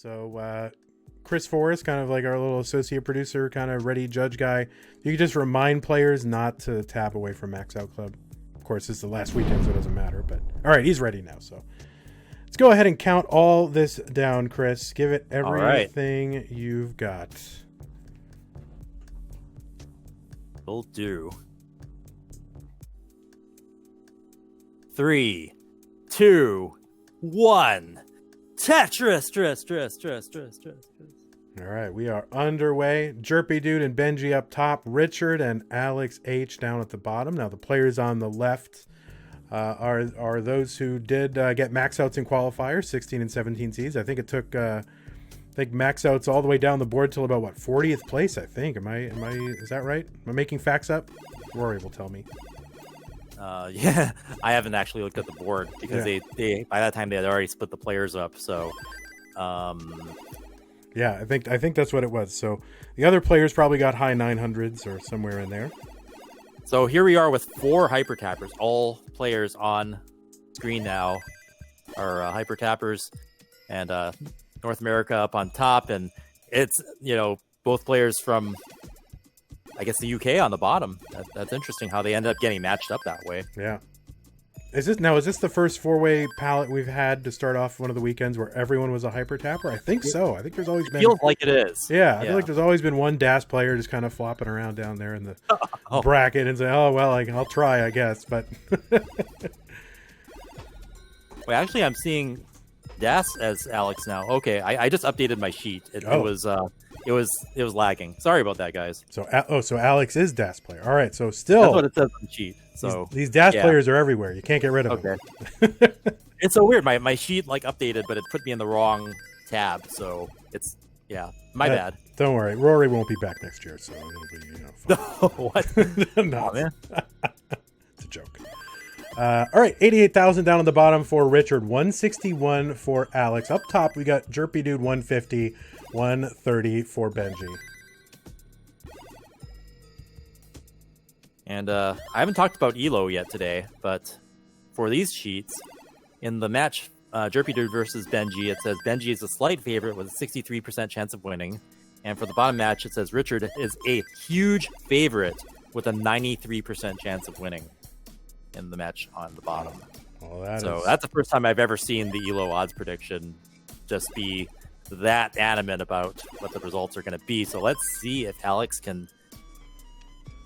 So Chris Foryst, kind of like our little associate producer, kind of ready judge guy. You can just remind players not to tap away from Max Out Club. Of course, it's the last weekend, so it doesn't matter. But all right, he's ready now. So let's go ahead and count all this down, Chris. Give it everything you've got. Will do. 3, 2, 1. Tetris. All right, we are underway. Jerpidude and Benjy up top. Richard and Alex H down at the bottom. Now the players on the left are those who did get max outs in qualifiers, 16 and 17 seeds. I think it took max outs all the way down the board till about 40th place. I think. Is that right? Am I making facts up? Rory will tell me. Yeah, I haven't actually looked at the board because they by that time they had already split the players up. So, yeah, I think that's what it was. So the other players probably got high 900s or somewhere in there. So here we are with 4 hyper tappers. All players on screen now are hyper tappers, and North America up on top, and it's both players from, I guess, the UK on the bottom. That's interesting how they ended up getting matched up that way. Yeah. Is this the first 4-way palette we've had to start off one of the weekends where everyone was a hyper tapper? I think so. I think there's always been. Feels like it is. Yeah, I feel like there's always been one DAS player just kind of flopping around down there in the bracket and say, "Oh well, I'll try, I guess." But wait, actually, I'm seeing DAS as Alex now. Okay, I just updated my sheet. It was lagging. Sorry about that, guys. So Alex is DAS player. All right, so still that's what it says on the sheet. So these DAS players are everywhere. You can't get rid of them. It's so weird. My sheet updated, but it put me in the wrong tab. So it's my bad. Don't worry, Rory won't be back next year, so it'll be fun. What? No, man. It's a joke. All right, 88,000 down on the bottom for Richard, 161 for Alex. Up top, we got Jerpidude 150, 130 for Benjy. And I haven't talked about ELO yet today, but for these sheets, in the match Jerpidude versus Benjy, it says Benjy is a slight favorite with a 63% chance of winning. And for the bottom match, it says Richard is a huge favorite with a 93% chance of winning in the match on the bottom. Well, that's the first time I've ever seen the ELO odds prediction just be that adamant about what the results are going to be. So let's see if Alex can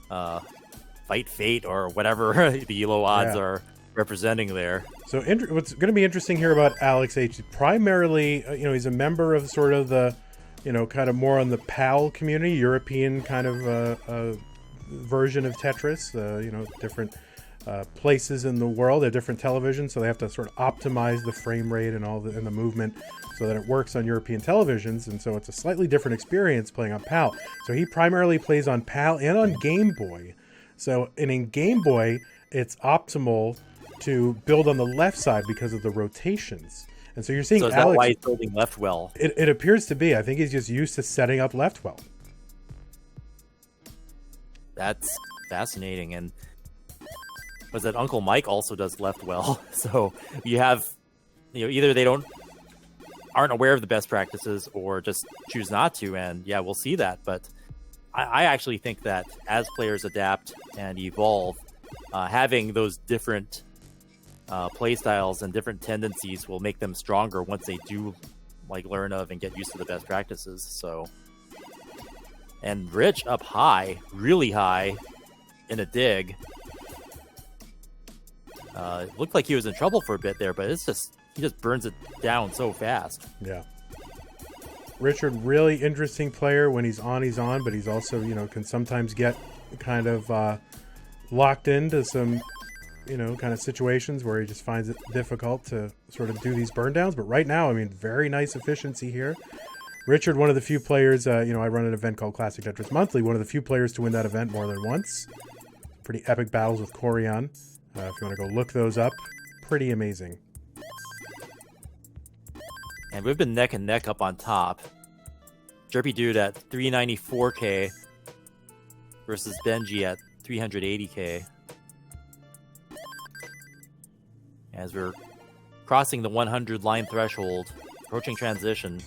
fight fate or whatever the ELO odds are representing there. So what's going to be interesting here about Alex H, primarily, he's a member of sort of the, kind of more on the PAL community, European kind of version of Tetris, different places in the world. They have different televisions, so they have to sort of optimize the frame rate and and the movement so that it works on European televisions, and so it's a slightly different experience playing on PAL. So he primarily plays on PAL and on Game Boy. So in Game Boy, it's optimal to build on the left side because of the rotations. And so you're seeing Alex. That why he's building left well? It appears to be. I think he's just used to setting up left well. That's fascinating. And was that Uncle Mike also does left well? So you have, either they aren't aware of the best practices or just choose not to. And we'll see that. But I actually think that as players adapt and evolve, having those different play styles and different tendencies will make them stronger once they do learn of and get used to the best practices. So, and Rich up high, really high in a dig. It looked like he was in trouble for a bit there, but he just burns it down so fast. Yeah. Richard, really interesting player. When he's on, but he's also, can sometimes get kind of locked into some, kind of situations where he just finds it difficult to sort of do these burn downs. But right now, very nice efficiency here. Richard, one of the few players, I run an event called Classic Tetris Monthly, one of the few players to win that event more than once. Pretty epic battles with Corian. If you want to go look those up, pretty amazing. And we've been neck and neck up on top. Jerpidude at 394k versus Benjy at 380k. As we're crossing the 100 line threshold, approaching transition,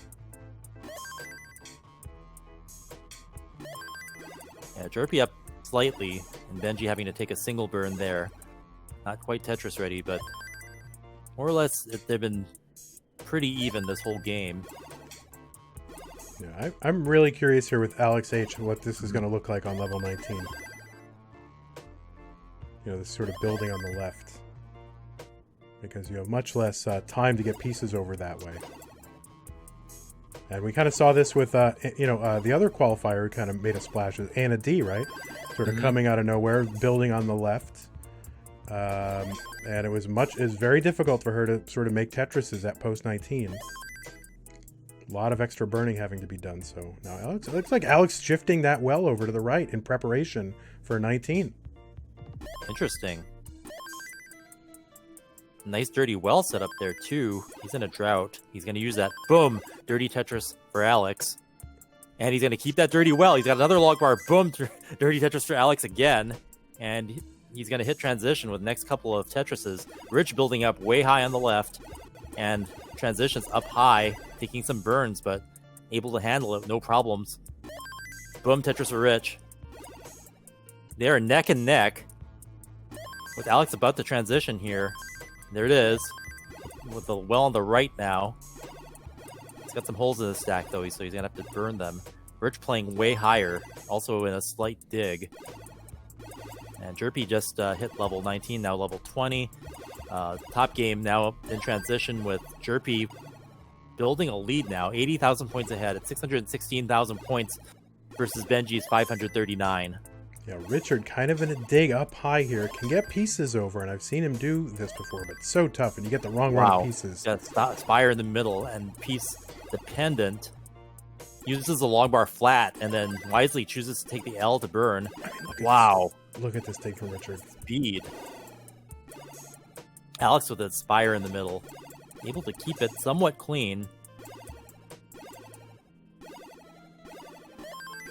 Yeah, Jerpy up slightly, and Benjy having to take a single burn there. Not quite Tetris ready, but more or less they've been pretty even this whole game. Yeah, I'm really curious here with Alex H what this is going to look like on level 19. You know, this sort of building on the left. Because you have much less time to get pieces over that way. And we kind of saw this with, the other qualifier who kind of made a splash with Anna D, right? Sort of coming out of nowhere, building on the left. And it was very difficult for her to sort of make Tetrises at post 19. A lot of extra burning having to be done. So now it looks like Alex shifting that well over to the right in preparation for 19. Interesting. Nice dirty well set up there too. He's in a drought. He's going to use that. Boom! Dirty Tetris for Alex. And he's going to keep that dirty well. He's got another log bar. Boom! Dirty Tetris for Alex again. And he's going to hit transition with the next couple of Tetrises. Rich building up way high on the left. And transitions up high, taking some burns, but able to handle it, no problems. Boom! Tetris for Rich. They are neck and neck. With Alex about to transition here. There it is. With the well on the right now. He's got some holes in the stack, though, so he's going to have to burn them. Rich playing way higher, also in a slight dig. And Jerpy just hit level 19, now level 20. Top game now in transition with Jerpy building a lead now. 80,000 points ahead at 616,000 points versus Benjy's 539. Yeah, Richard kind of in a dig up high here. Can get pieces over, and I've seen him do this before, but it's so tough, and you get the wrong run of pieces. Got Spire in the middle, and piece dependent. Uses the long bar flat, and then wisely chooses to take the L to burn. Wow. Look at this dig from Richard. Speed. Alex with a Spire in the middle. Able to keep it somewhat clean.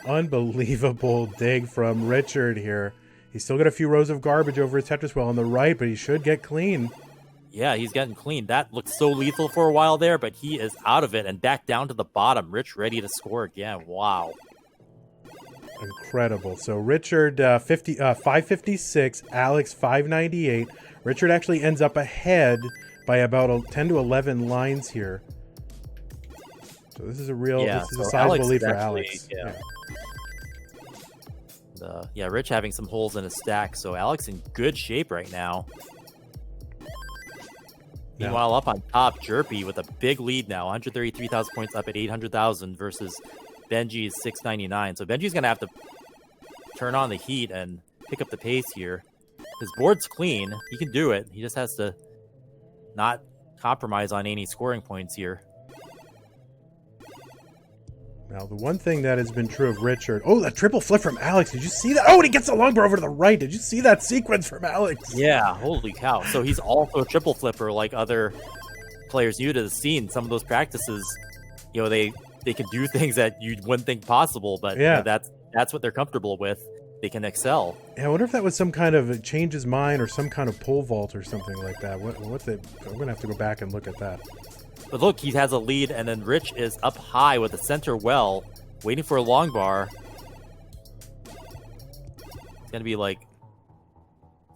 Unbelievable dig from Richard here. He's still got a few rows of garbage over his Tetris well on the right, but he should get clean. Yeah, he's getting clean. That looked so lethal for a while there, but he is out of it and back down to the bottom. Rich ready to score again. Wow. Incredible. So Richard 556, Alex 598. Richard actually ends up ahead by about 10 to 11 lines here. So this is a sizable lead for Alex. Rich having some holes in his stack, so Alex in good shape right now. Meanwhile, up on top, Jerpy with a big lead now, 133,000 points up at 800,000 versus Benjy's 699. So Benjy's going to have to turn on the heat and pick up the pace here. His board's clean. He can do it. He just has to not compromise on any scoring points here. Now, the one thing that has been true of Richard... Oh, that triple flip from Alex. Did you see that? Oh, and he gets the long bar over to the right. Did you see that sequence from Alex? Yeah, holy cow. So he's also a triple flipper like other players new to the scene. Some of those practices, they can do things that you wouldn't think possible, but that's what they're comfortable with. They can excel. Yeah, I wonder if that was some kind of change his mind or some kind of pole vault or something like that. I'm going to have to go back and look at that. But look, he has a lead, and then Rich is up high with the center well, waiting for a long bar. It's going to be like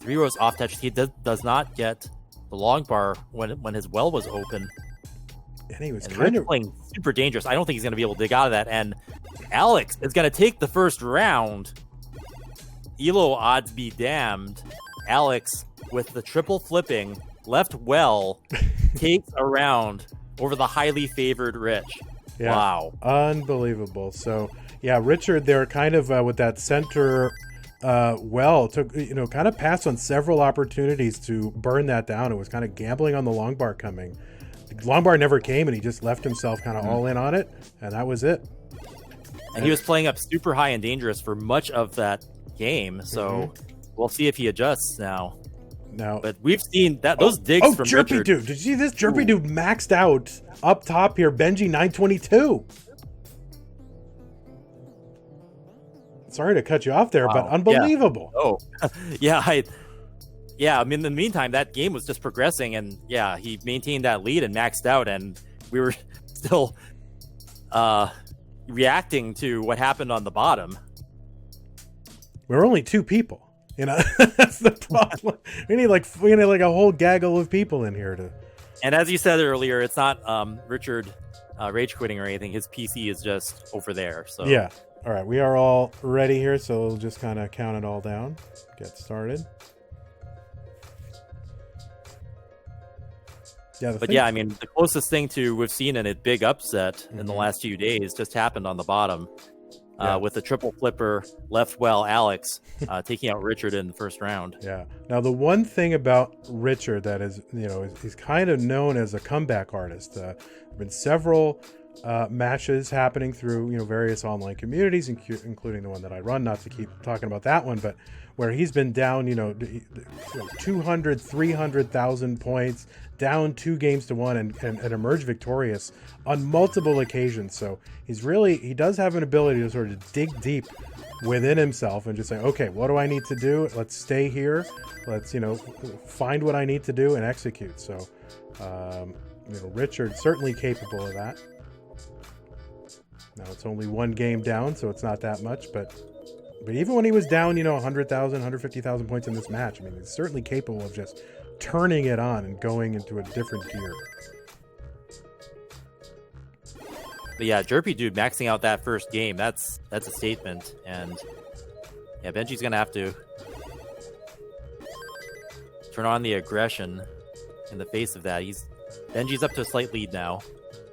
3 rows off touch. He does not get the long bar when his well was open. And he was kind of playing super dangerous. I don't think he's going to be able to dig out of that. And Alex is going to take the first round. Elo odds be damned. Alex with the triple flipping left well takes a round over the highly favored Rich. Yeah, wow. Unbelievable. So, yeah, Richard there kind of with that center took, kind of passed on several opportunities to burn that down. It was kind of gambling on the long bar coming. The long bar never came, and he just left himself kind of all in on it, and that was it. And he was playing up super high and dangerous for much of that game, so we'll see if he adjusts now. But we've seen that those digs from Richard. Jerpidude. Did you see this? Jerpidude maxed out up top here. Benjy 922. Sorry to cut you off there, but unbelievable. Yeah. Oh, I mean, in the meantime, that game was just progressing, and he maintained that lead and maxed out, and we were still reacting to what happened on the bottom. We're only 2 people. You know, that's the problem. We need like a whole gaggle of people in here to. And as you said earlier, it's not Richard rage quitting or anything. His PC is just over there. So Yeah. All right, we are all ready here, so we'll just kind of count it all down. Get started. Yeah, I mean, the closest thing to we've seen in a big upset in the last few days just happened on the bottom with the triple flipper left well Alex taking out Richard in the first round. Yeah. Now, the one thing about Richard that is, he's kind of known as a comeback artist. There have been several matches happening through, various online communities, including the one that I run, not to keep talking about that one, but where he's been down, 200, 300,000 points, down 2 games to 1 and emerged victorious on multiple occasions. So he does have an ability to sort of dig deep within himself and just say, okay, what do I need to do? Let's stay here. Let's, find what I need to do and execute. So, Richard's certainly capable of that. Now it's only 1 game down, so it's not that much, but even when he was down, 100,000, 150,000 points in this match, I mean, he's certainly capable of just turning it on and going into a different gear. But yeah, Jerpidude maxing out that first game, that's a statement. And yeah, Benjy's gonna have to turn on the aggression in the face of that. Benjy's up to a slight lead now.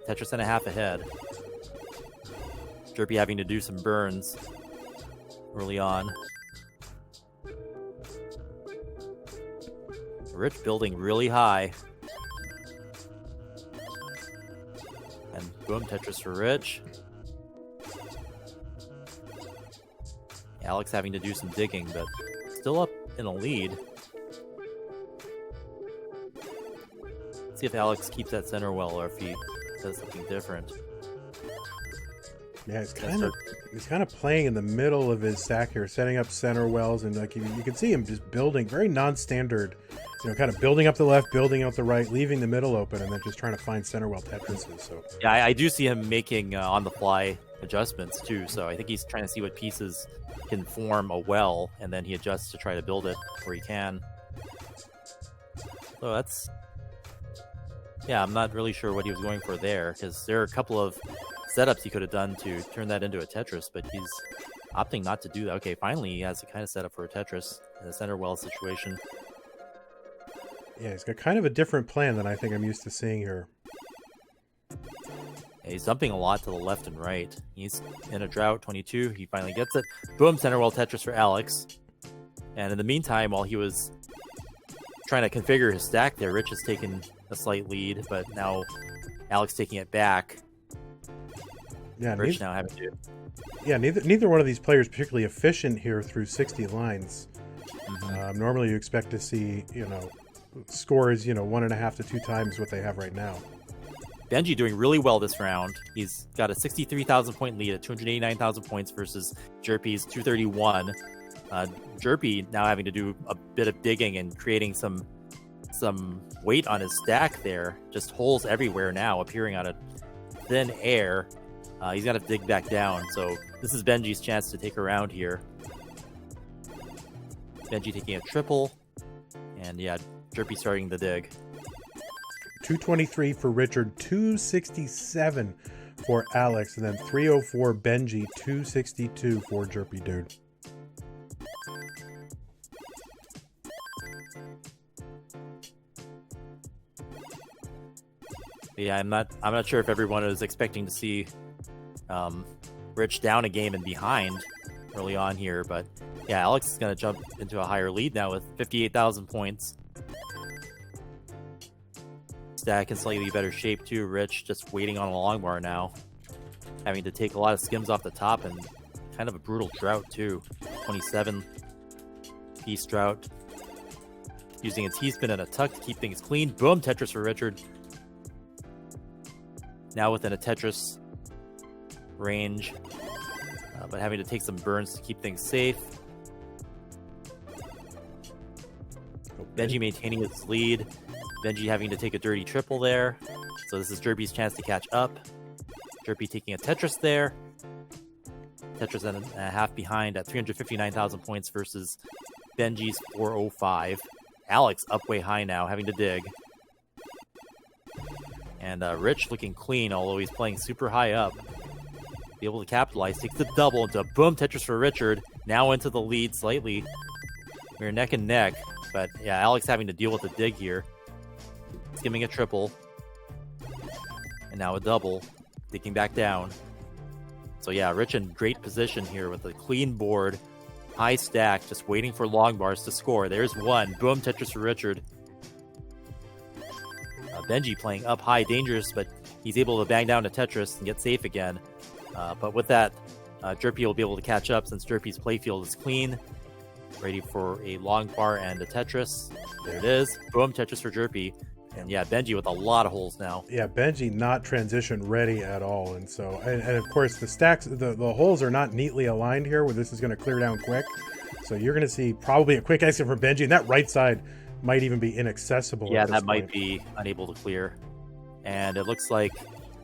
Tetris and a half ahead. Jerpy having to do some burns early on. Rich building really high. And boom, Tetris for Rich. Alex having to do some digging, but still up in a lead. Let's see if Alex keeps that center well or if he does something different. Yeah, he's kind of playing in the middle of his stack here, setting up center wells, and like you can see him just building very non-standard, kind of building up the left, building out the right, leaving the middle open, and then just trying to find center well Tetrises. So yeah, I do see him making on-the-fly adjustments too. So I think he's trying to see what pieces can form a well, and then he adjusts to try to build it where he can. So I'm not really sure what he was going for there, because there are a couple of setups he could have done to turn that into a Tetris, but he's opting not to do that. Okay, finally he has a kind of setup for a Tetris in a center well situation. Yeah, he's got kind of a different plan than I think I'm used to seeing here. Yeah, he's dumping a lot to the left and right. He's in a drought, 22. He finally gets it. Boom, center well Tetris for Alex. And in the meantime, while he was trying to configure his stack there, Rich has taken a slight lead, but now Alex taking it back. Yeah, Rich now having to. Yeah, neither one of these players particularly efficient here through 60 lines. Normally, you expect to see scores 1.5 to 2 times what they have right now. Benjy doing really well this round. He's got a 63,000 point lead at 289,000 points versus Jerpy's 231. Jerpy now having to do a bit of digging and creating some weight on his stack there. Just holes everywhere now appearing out of thin air. He's got to dig back down, so this is Benjy's chance to take a round here. Benjy taking a triple, and yeah, Jerpy starting the dig. 223 for Richard, 267 for Alex, and then 304 Benjy, 262 for Jerpidude. Yeah, I'm not sure if everyone is expecting to see Rich down a game and behind early on here, but yeah, Alex is going to jump into a higher lead now with 58,000 points. Stack in slightly better shape too. Rich just waiting on a long bar now, having to take a lot of skims off the top, and kind of a brutal drought too. 27 piece drought, using a T-spin and a tuck to keep things clean. Boom, Tetris for Richard. Now within a Tetris range, but having to take some burns to keep things safe. Benjy maintaining his lead. Benjy having to take a dirty triple there. So this is Jerpy's chance to catch up. Jerpy taking a Tetris there. Tetris and a half behind at 359,000 points versus Benjy's 405. Alex up way high now, having to dig. And Rich looking clean, although he's playing super high up. Be able to capitalize, takes the double into a boom Tetris for Richard. Now into the lead slightly. We're neck and neck, but yeah, Alex having to deal with a dig here. Skimming a triple. And now a double. Digging back down. So yeah, Rich in great position here with a clean board. High stack, just waiting for long bars to score. There's one. Boom Tetris for Richard. Benjy playing up high, dangerous, but he's able to bang down to Tetris and get safe again. But with that, Jerpy will be able to catch up since Jerpy's playfield is clean. Ready for a long bar and a Tetris. There it is. Boom Tetris for Jerpy. And yeah, Benjy with a lot of holes now. Yeah, Benjy not transition ready at all. And so, and of course, the stacks, the holes are not neatly aligned here where this is going to clear down quick. So you're going to see probably a quick exit from Benjy, and that right side might even be inaccessible. Yeah, that point. Might be unable to clear. And it looks like...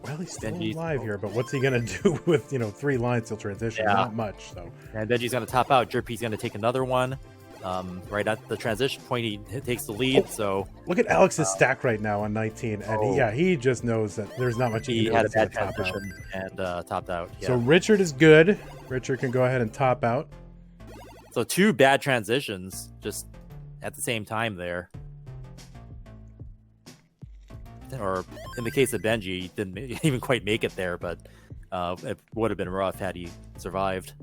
Well, he's still alive here, but what's he going to do with, 3 lines till transition? Yeah. Not much, so. And Benjy's going to top out. Jerpy's going to take another one. Right at the transition point, he takes the lead. So look at Alex's stack right now on 19, and he just knows that there's not much he had a bad transition and topped out. Yeah. So Richard is good. Richard can go ahead and top out. So 2 bad transitions just at the same time there. Or in the case of Benjy, he didn't even quite make it there, but it would have been rough had he survived.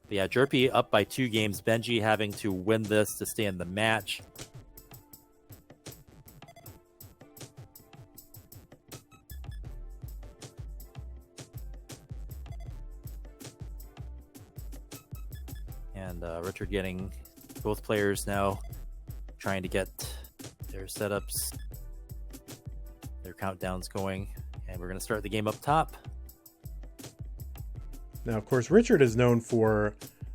But yeah, Jerpy up by 2 games. Benjy having to win this to stay in the match. And Richard getting both players now trying to get their setups, their countdowns going. And we're going to start the game up top. Now, of course, Richard is known for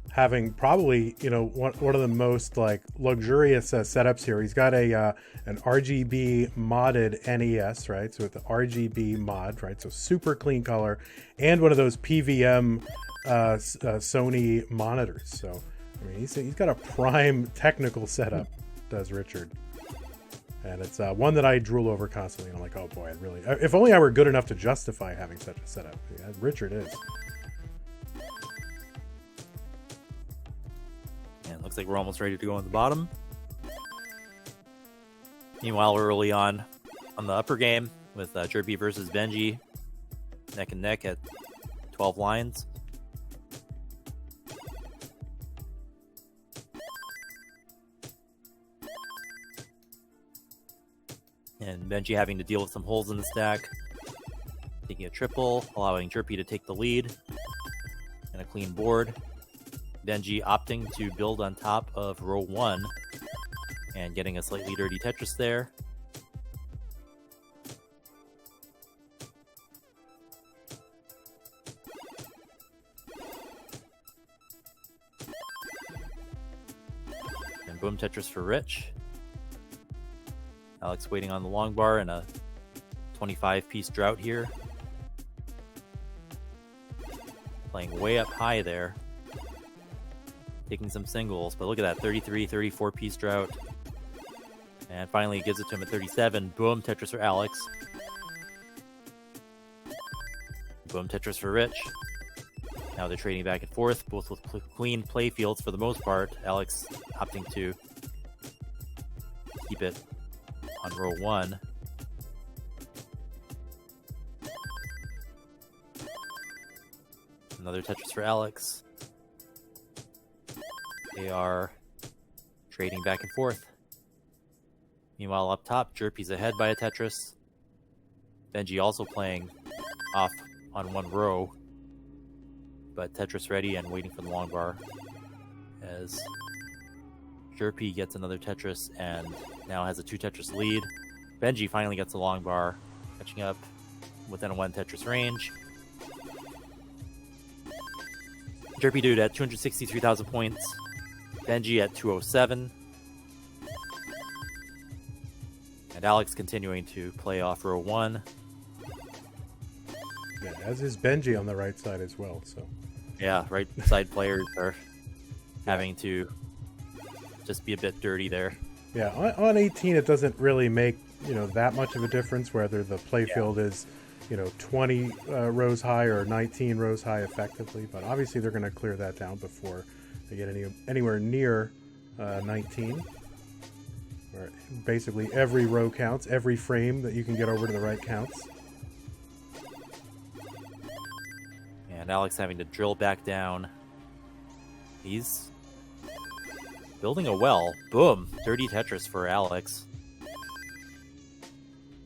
having probably, one of the most luxurious setups here. He's got an RGB modded NES, right? So with the RGB mod, right? So super clean color, and one of those PVM Sony monitors. So I mean, he's got a prime technical setup, does Richard. And it's one that I drool over constantly. And I'm like, oh boy, if only I were good enough to justify having such a setup. Yeah, Richard is. Looks like we're almost ready to go on the bottom. Meanwhile, we're early on the upper game with Jerpy versus Benjy. Neck and neck at 12 lines. And Benjy having to deal with some holes in the stack. Taking a triple, allowing Jerpy to take the lead. And a clean board. Benjy opting to build on top of row 1 and getting a slightly dirty Tetris there. And boom Tetris for Rich. Alex waiting on the long bar in a 25-piece drought here. Playing way up high there. Taking some singles, but look at that 33, 34-piece drought. And finally gives it to him at 37. Boom, Tetris for Alex. Boom, Tetris for Rich. Now they're trading back and forth, both with clean play fields for the most part. Alex opting to keep it on row 1. Another Tetris for Alex. They are trading back and forth. Meanwhile, up top, Jerpy's ahead by a Tetris. Benjy also playing off on 1 row, but Tetris ready and waiting for the long bar as Jerpy gets another Tetris and now has a 2 Tetris lead. Benjy finally gets the long bar, catching up within a 1 Tetris range. Jerpidude at 263,000 points. Benjy at 207. And Alex continuing to play off row 1. Yeah, as is Benjy on the right side as well. So Yeah, right side players are having to just be a bit dirty there. yeah, on 18 it doesn't really make that much of a difference whether the playfield is 20 rows high or 19 rows high effectively, but obviously they're going to clear that down before they get anywhere near 19. Where basically every row counts, every frame that you can get over to the right counts. And Alex having to drill back down. He's building a well. Boom. Dirty Tetris for Alex.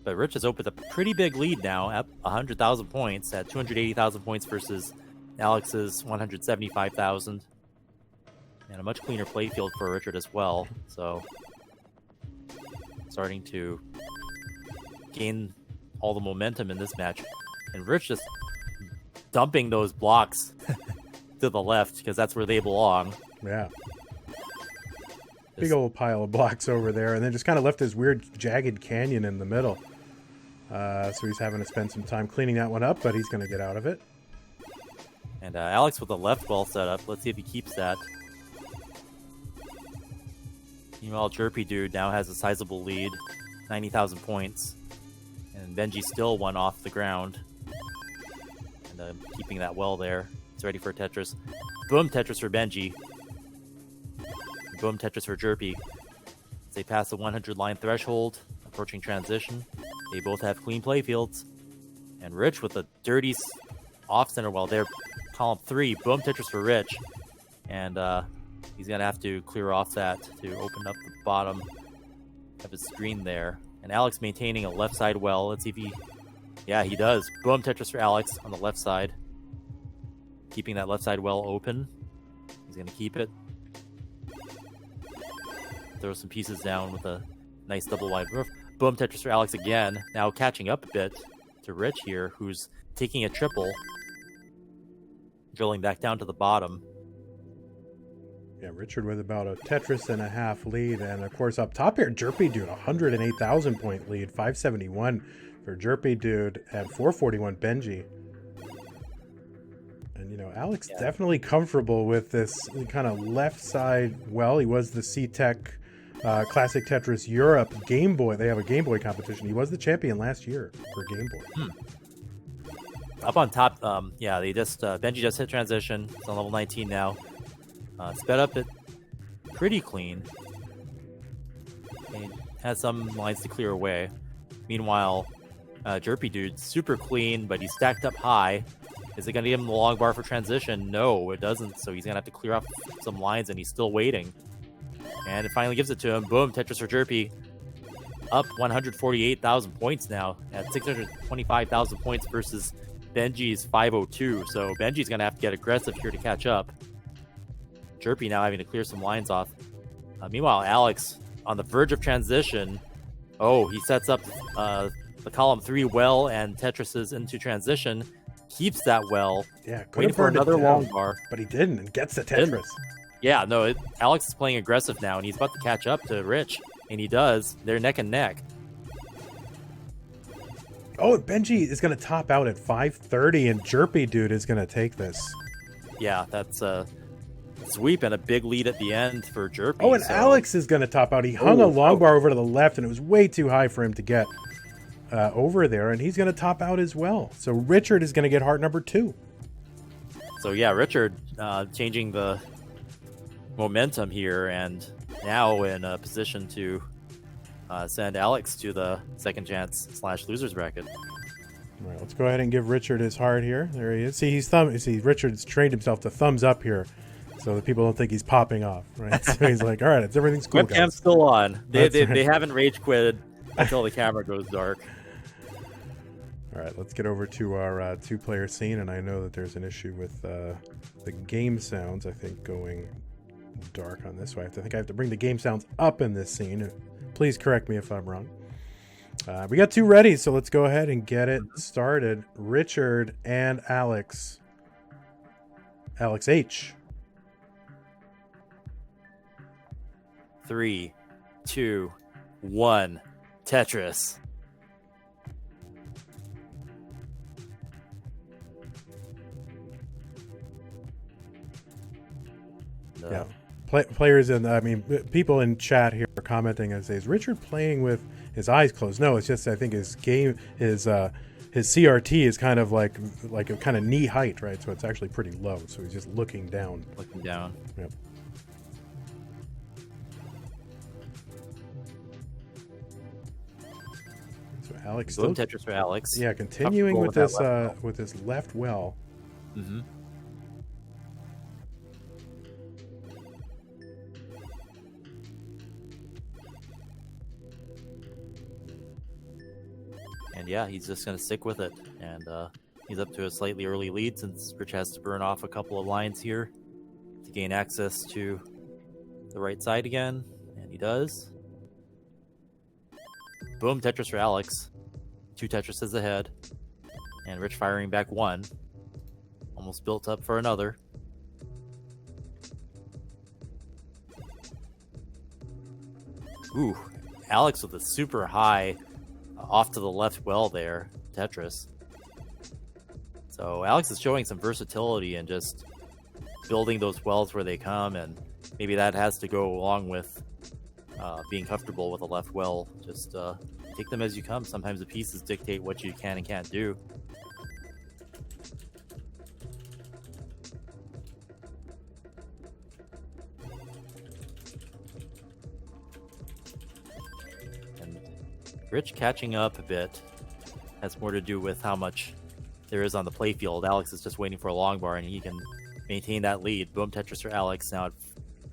But Rich has opened a pretty big lead now at 100,000 points, at 280,000 points versus Alex's 175,000. And a much cleaner playfield for Richard as well. So starting to gain all the momentum in this match. And Rich just dumping those blocks to the left because that's where they belong. Yeah. Big old pile of blocks over there, and then just kind of left this weird jagged canyon in the middle. So he's having to spend some time cleaning that one up, but he's going to get out of it. And Alex with the left well set up. Let's see if he keeps that. Meanwhile, Jerpidude now has a sizable lead, 90,000 points. And Benjy still one off the ground. And keeping that well there. It's ready for Tetris. Boom Tetris for Benjy. Boom Tetris for Jerpy. As they pass the 100 line threshold, approaching transition. They both have clean playfields. And Rich with a dirty off-center well there. Column 3, boom Tetris for Rich. And he's going to have to clear off that to open up the bottom of his screen there. And Alex maintaining a left side well. Let's see if he... Yeah, he does. Boom Tetris for Alex on the left side. Keeping that left side well open. He's going to keep it. Throw some pieces down with a nice double wide roof. Boom Tetris for Alex again. Now catching up a bit to Rich here, who's taking a triple. Drilling back down to the bottom. Yeah, Richard with about a Tetris and a half lead. And of course up top here, Jerpidude, 108,000 point lead. 571 for Jerpidude and 441 Benjy. And Alex definitely comfortable with this kind of left side. Well, he was the Classic Tetris Europe Game Boy. They have a Game Boy competition. He was the champion last year for Game Boy. Up on top, they just Benjy just hit transition. It's on level 19 now. Sped up it pretty clean. And has some lines to clear away. Meanwhile, Jerpidude super clean, but he's stacked up high. Is it going to give him the long bar for transition? No, it doesn't. So he's going to have to clear off some lines, and he's still waiting. And it finally gives it to him. Boom, Tetris for Jerpy. Up 148,000 points now at 625,000 points versus Benjy's 502. So Benjy's going to have to get aggressive here to catch up. Jerpy now having to clear some lines off. Meanwhile, Alex on the verge of transition. Oh, he sets up the column 3 well and Tetris's into transition. Keeps that well. Yeah, waiting for another long bar. But he didn't and gets the Tetris. Yeah, no, Alex is playing aggressive now, and he's about to catch up to Rich. And he does. They're neck and neck. Oh, Benjy is going to top out at 530, and Jerpidude is going to take this. Yeah, that's a sweep and a big lead at the end for Jerpy. Oh, and Alex is going to top out. He hung a long bar over to the left, and it was way too high for him to get over there, and he's going to top out as well. So Richard is going to get heart number 2. So yeah, Richard changing the momentum here, and now in a position to send Alex to the second chance / losers bracket. All right, let's go ahead and give Richard his heart here. There he is. See, Richard's trained himself to thumbs up here, so that people don't think he's popping off. Right? So he's like, all right, everything's cool. Webcam's still on. They haven't rage quitted until the camera goes dark. All right, let's get over to our 2-player scene, and I know that there's an issue with the game sounds, I think, going dark on this. So I think I have to bring the game sounds up in this scene. Please correct me if I'm wrong. We got 2 ready, so let's go ahead and get it started. Richard and Alex. Alex H. 3, 2, 1. Tetris. Yeah. Players and people in chat here are commenting and say, is Richard playing with his eyes closed? No, it's just I think his CRT is kind of like a kind of knee height, right? So it's actually pretty low. So he's just looking down. Looking down. Yep. So Alex still Tetris for Alex. Yeah, continuing with this left well. Mm-hmm. And yeah, he's just going to stick with it. And he's up to a slightly early lead since Rich has to burn off a couple of lines here to gain access to the right side again. And he does. Boom, Tetris for Alex. 2 Tetrises ahead. And Rich firing back 1. Almost built up for another. Ooh, Alex with a super high off to the left well there, Tetris. So Alex is showing some versatility and just building those wells where they come, and maybe that has to go along with being comfortable with a left well. Just take them as you come. Sometimes the pieces dictate what you can and can't do. Rich catching up a bit has more to do with how much there is on the playfield. Alex is just waiting for a long bar, and he can maintain that lead. Boom, Tetris for Alex now at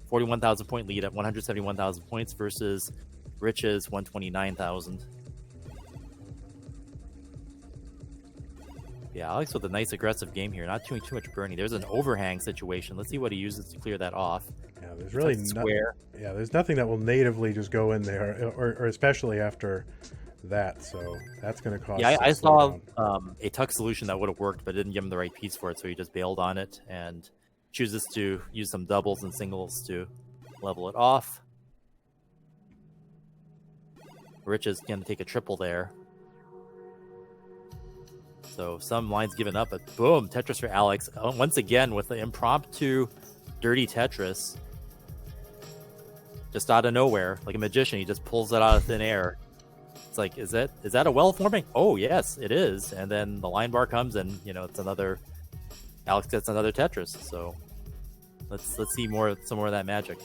41,000 point lead at 171,000 points versus Rich's 129,000. Yeah, Alex with a nice aggressive game here, not doing too much burning. There's an overhang situation. Let's see what he uses to clear that off. Yeah, there's really there's nothing that will natively just go in there, or especially after that. So that's going to cost. Yeah, I saw a tuck solution that would have worked, but didn't give him the right piece for it, so he just bailed on it and chooses to use some doubles and singles to level it off. Rich is going to take a triple there. So some lines given up, but boom, Tetris for Alex. Once again with the impromptu dirty Tetris. Just out of nowhere, like a magician, he just pulls it out of thin air. It's like, is that a well forming? Oh yes, it is. And then the line bar comes, and it's another. Alex gets another Tetris. So let's see some more of that magic.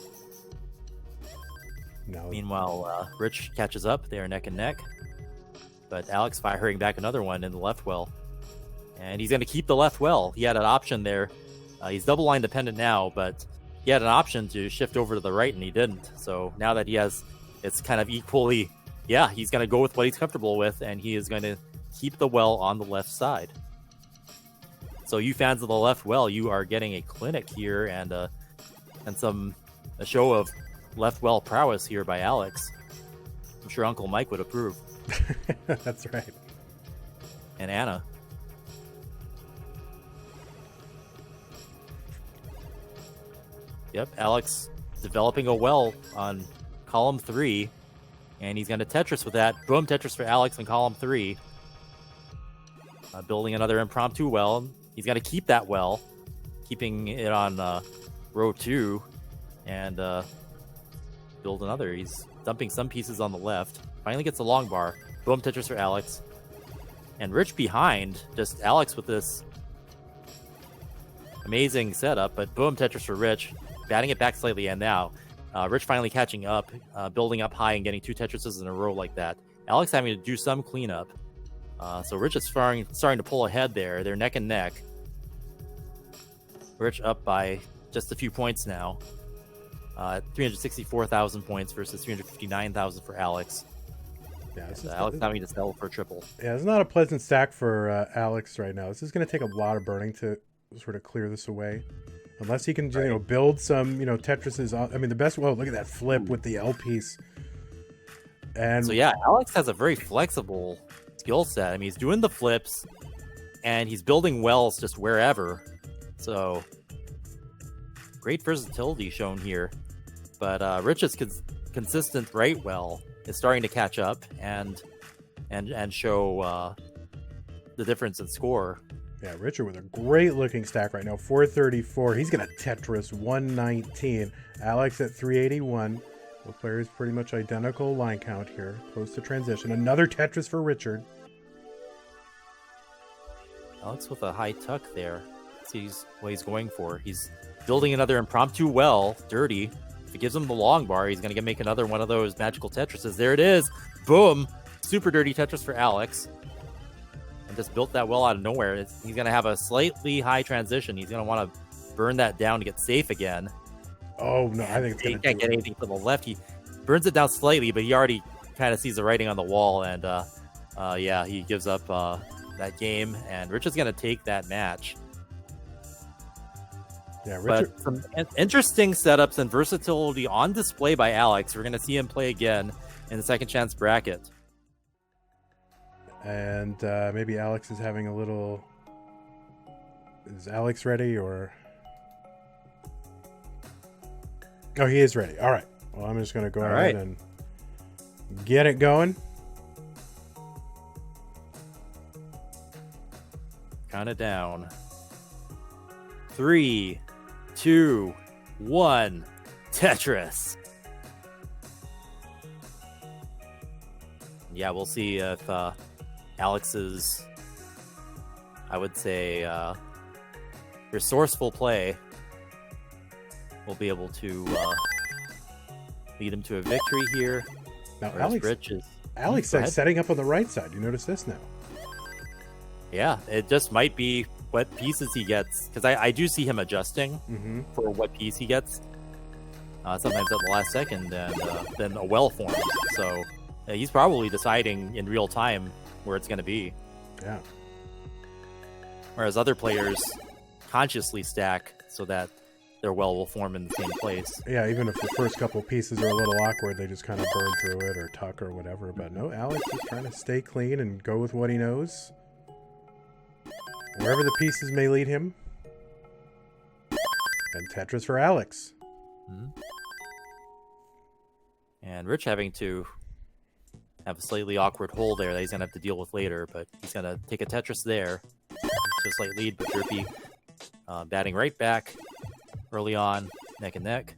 No. Meanwhile, Rich catches up. They are neck and neck, but Alex firing back another one in the left well, and he's going to keep the left well. He had an option there. He's double line dependent now, but he had an option to shift over to the right, and he didn't. So now that he has, it's kind of equally, he's going to go with what he's comfortable with, and he is going to keep the well on the left side. So you fans of the left well, you are getting a clinic here and a show of left well prowess here by Alex. I'm sure Uncle Mike would approve. That's right. And Anna. Yep, Alex developing a well on column 3, and he's going to Tetris with that. Boom, Tetris for Alex on column 3. Building another impromptu well. He's got to keep that well, keeping it on row 2, and build another. He's dumping some pieces on the left. Finally gets the long bar. Boom, Tetris for Alex. And Rich behind, just Alex with this amazing setup, but boom, Tetris for Rich. Batting it back slightly, and now Rich finally catching up, building up high and getting 2 Tetrises in a row like that. Alex having to do some cleanup. So Rich is starting to pull ahead there. They're neck and neck. Rich up by just a few points now. 364,000 points versus 359,000 for Alex. Yeah, Alex having to sell for triple. Yeah, it's not a pleasant stack for Alex right now. This is going to take a lot of burning to sort of clear this away. Unless he can, build some, Tetrises on. I mean, the best. Well, look at that flip with the L piece. And so yeah, Alex has a very flexible skill set. I mean, he's doing the flips, and he's building wells just wherever. So great versatility shown here. But Rich is consistent right well is starting to catch up and show the difference in score. Yeah, Richard with a great looking stack right now. 434. He's going to Tetris 119. Alex at 381. Both players pretty much identical line count here. Close to transition. Another Tetris for Richard. Alex with a high tuck there. Sees what he's going for. He's building another impromptu well. Dirty. If he gives him the long bar, he's going to make another one of those magical Tetrises. There it is. Boom. Super dirty Tetris for Alex. And just built that well out of nowhere. He's going to have a slightly high transition. He's going to want to burn that down to get safe again. Oh, no. I think it's he going to can't get anything from the left. He burns it down slightly, but he already kind of sees the writing on the wall. And, yeah, he gives up that game. And Richard's going to take that match. Yeah, Richard. But some interesting setups and versatility on display by Alex. We're going to see him play again in the second chance bracket. And maybe Alex is having a little... Is Alex ready or... Oh, he is ready. All right. Well, I'm just going to go ahead and get it going. Count it down. 3, 2, 1. Tetris. Yeah, we'll see if Alex's, I would say, resourceful play will be able to lead him to a victory here. Now, Alex is setting up on the right side. You notice this now? Yeah, it just might be what pieces he gets, because I do see him adjusting for what piece he gets. Sometimes at the last second, and then a well forms. So he's probably deciding in real time where it's going to be. Yeah. Whereas other players consciously stack so that their well will form in the same place. Yeah, even if the first couple pieces are a little awkward, they just kind of burn through it or tuck or whatever. But no, Alex is trying to stay clean and go with what he knows. Wherever the pieces may lead him. And Tetris for Alex. And Rich having to have a slightly awkward hole there that he's going to have to deal with later, but he's going to take a Tetris there. It's a slight lead, but Jerpy batting right back early on, neck and neck.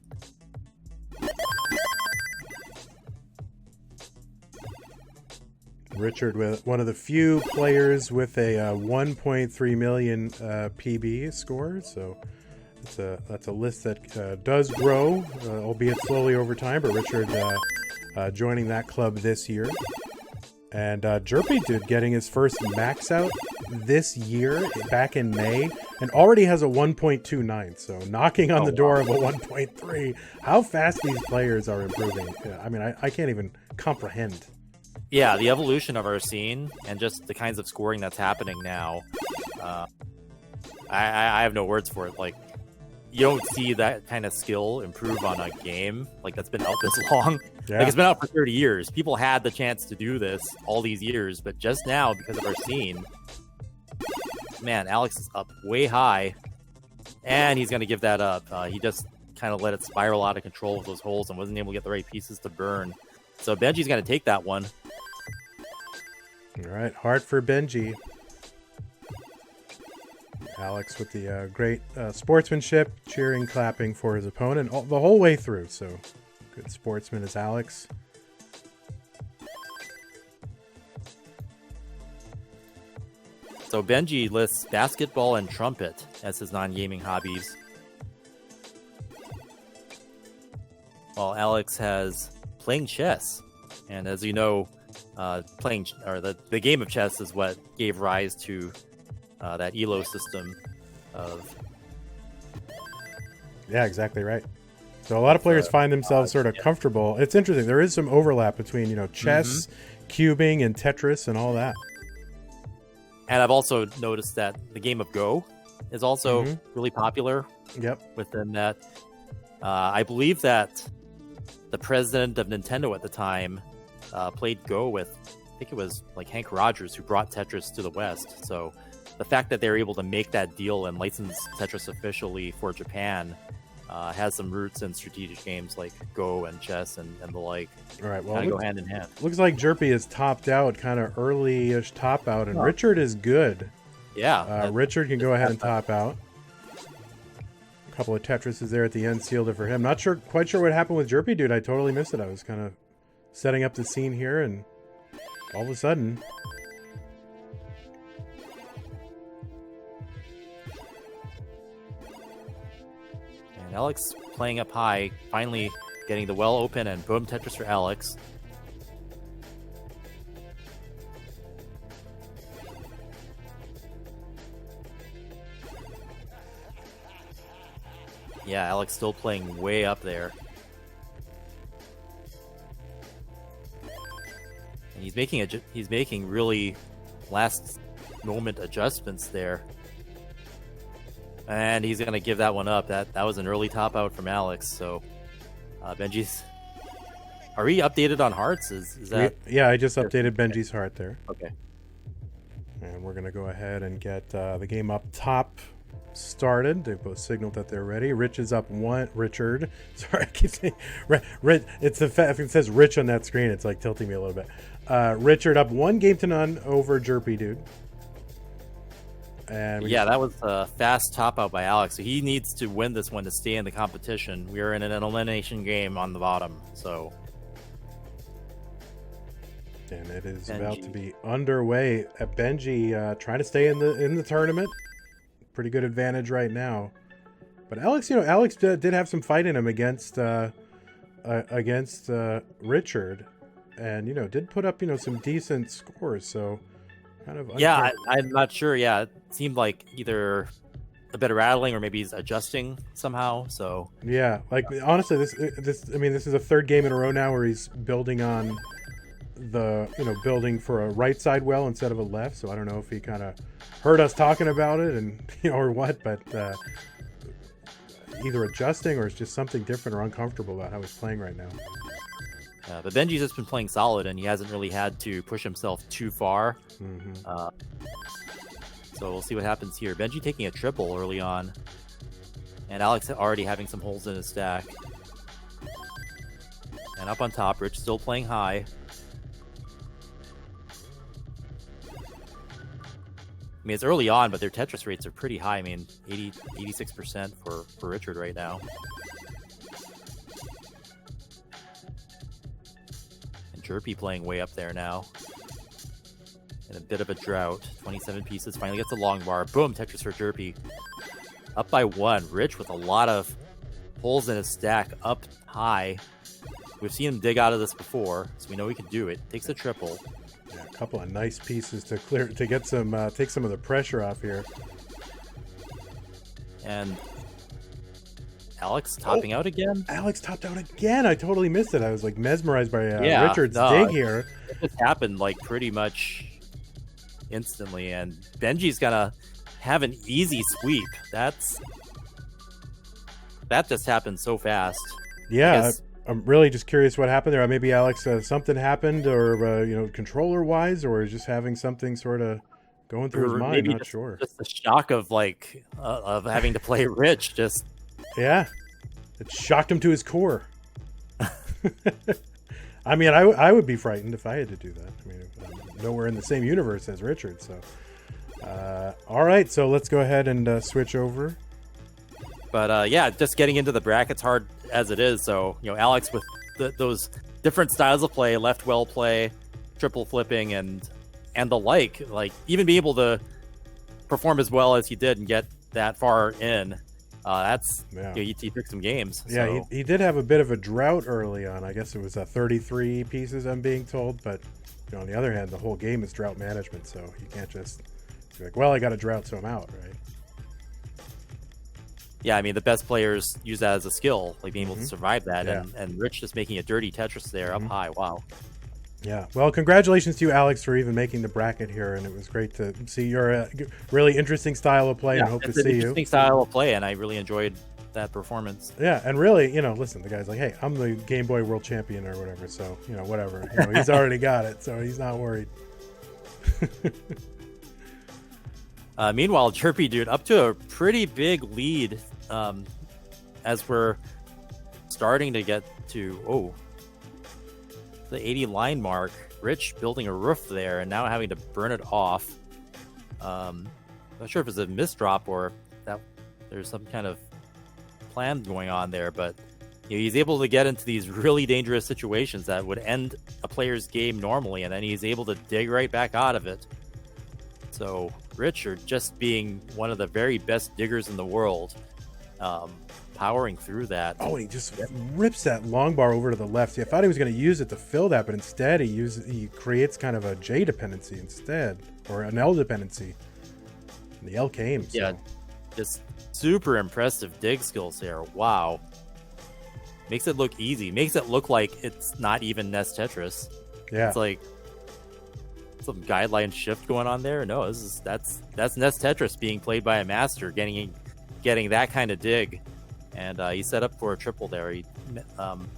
Richard with one of the few players with a 1.3 million PB score, so that's a list that does grow, albeit slowly over time. But Richard joining that club this year, and Jerpidude getting his first max out this year back in May, and already has a 1.29, so knocking on the door of a 1.3. How fast these players are improving! I mean, I can't even comprehend. Yeah, the evolution of our scene and just the kinds of scoring that's happening now. I have no words for it. Like, you don't see that kind of skill improve on a game like that's been out this long. Yeah. Like, it's been out for 30 years. People had the chance to do this all these years, but just now, because of our scene, man, Alex is up way high, and he's going to give that up. He just kind of let it spiral out of control with those holes and wasn't able to get the right pieces to burn. So Benjy's going to take that one. All right, hard for Benjy. Alex with the great sportsmanship, cheering, clapping for his opponent the whole way through. So good sportsman is Alex. So Benjy lists basketball and trumpet as his non-gaming hobbies, while Alex has playing chess. And as you know, the game of chess is what gave rise to that ELO system of... Yeah, exactly right. So a lot of players find themselves sort of comfortable. It's interesting. There is some overlap between, chess, cubing, and Tetris and all that. And I've also noticed that the game of Go is also really popular. Yep. Within that. I believe that the president of Nintendo at the time played Go with, I think it was like Hank Rogers, who brought Tetris to the West. So the fact that they're able to make that deal and license Tetris officially for Japan has some roots in strategic games like Go and chess and the like. All right, well, kind of go hand in hand. Looks like Jerpy is topped out, kind of early-ish top out, and Richard is good. Yeah. Richard can go ahead and top out. A couple of Tetris is there at the end, sealed it for him. Not quite sure what happened with Jerpidude. I totally missed it. I was kind of setting up the scene here, and all of a sudden... And Alex playing up high, finally getting the well open, and boom, Tetris for Alex. Yeah, Alex still playing way up there. And he's making really last moment adjustments there. And he's gonna give that one up. That was an early top out from Alex. So Benjy's. Are we updated on hearts? Is that? Yeah, I just updated Benjy's heart there. Okay. And we're gonna go ahead and get the game up top started. They both signaled that they're ready. Rich is up one. Richard. Sorry, I keep saying it's the fact if it says Rich on that screen, it's like tilting me a little bit. Richard up 1-0 over Jerpidude. And yeah, that was a fast top out by Alex. So he needs to win this one to stay in the competition. We are in an elimination game on the bottom, so. And it is about to be underway. At Benjy trying to stay in the tournament. Pretty good advantage right now. But Alex, Alex did have some fight in him against Richard, and did put up some decent scores. So kind of yeah, I'm not sure. Yeah, it seemed like either a bit of rattling or maybe he's adjusting somehow. So yeah, like honestly, this is a third game in a row now where he's building on building for a right side well instead of a left. So I don't know if he kind of heard us talking about it and or what, but either adjusting or it's just something different or uncomfortable about how he's playing right now. But Benjy's just been playing solid, and he hasn't really had to push himself too far. Mm-hmm. So we'll see what happens here. Benjy taking a triple early on, and Alex already having some holes in his stack. And up on top, Rich still playing high. I mean, it's early on, but their Tetris rates are pretty high. I mean, 86% for Richard right now. And Jerpy playing way up there now. In a bit of a drought. 27 pieces. Finally gets a long bar. Boom, Tetris for Jerpy. Up by 1. Rich with a lot of holes in his stack up high. We've seen him dig out of this before, so we know he can do it. Takes a triple. Yeah, a couple of nice pieces to get some take some of the pressure off here. And Alex topping out again. Alex topped out again. I totally missed it. I was like mesmerized by Richard's dig here. It just happened like pretty much instantly, and Benjy's gonna have an easy sweep. That just happened so fast. Yeah. I'm really just curious what happened there. Maybe Alex, something happened, or controller-wise, or just having something sort of going through his mind. Not sure. Just the shock of of having to play Rich. Just yeah, it shocked him to his core. I mean, I would be frightened if I had to do that. I mean, I'm nowhere in the same universe as Richard. So, all right, so let's go ahead and switch over. But yeah, just getting into the bracket's hard as it is. So, Alex with those different styles of play, left well play, triple flipping, and the like even be able to perform as well as he did and get that far in. He took some games. Yeah, so. he did have a bit of a drought early on. I guess it was 33 pieces, I'm being told. But on the other hand, the whole game is drought management, so you can't just be like, well, I got a drought, so I'm out, right? Yeah, I mean, the best players use that as a skill, like being able to survive that. Yeah. And Rich just making a dirty Tetris there up high. Wow. Yeah. Well, congratulations to you, Alex, for even making the bracket here. And it was great to see your really interesting style of play, and hope to see you. Interesting style of play, and I really enjoyed that performance. Yeah, and really, listen, the guy's like, hey, I'm the Game Boy World Champion or whatever. So, whatever. He's already got it, so he's not worried. Meanwhile, Jerpidude up to a pretty big lead. as we're starting to get to the 80 line mark, Rich building a roof there and now having to burn it off. Not sure if it's a misdrop or that there's some kind of plan going on there, but he's able to get into these really dangerous situations that would end a player's game normally, and then he's able to dig right back out of it. So Richard, just being one of the very best diggers in the world, powering through that. Oh, he just rips that long bar over to the left. See, I thought he was going to use it to fill that, but instead he creates kind of a J dependency instead, or an L dependency. And the L came. So. Yeah, just super impressive dig skills there. Wow. Makes it look easy. Makes it look like it's not even Nest Tetris. Yeah. It's like some guideline shift going on there. No, that's Nest Tetris being played by a master, getting that kind of dig. And he set up for a triple there. He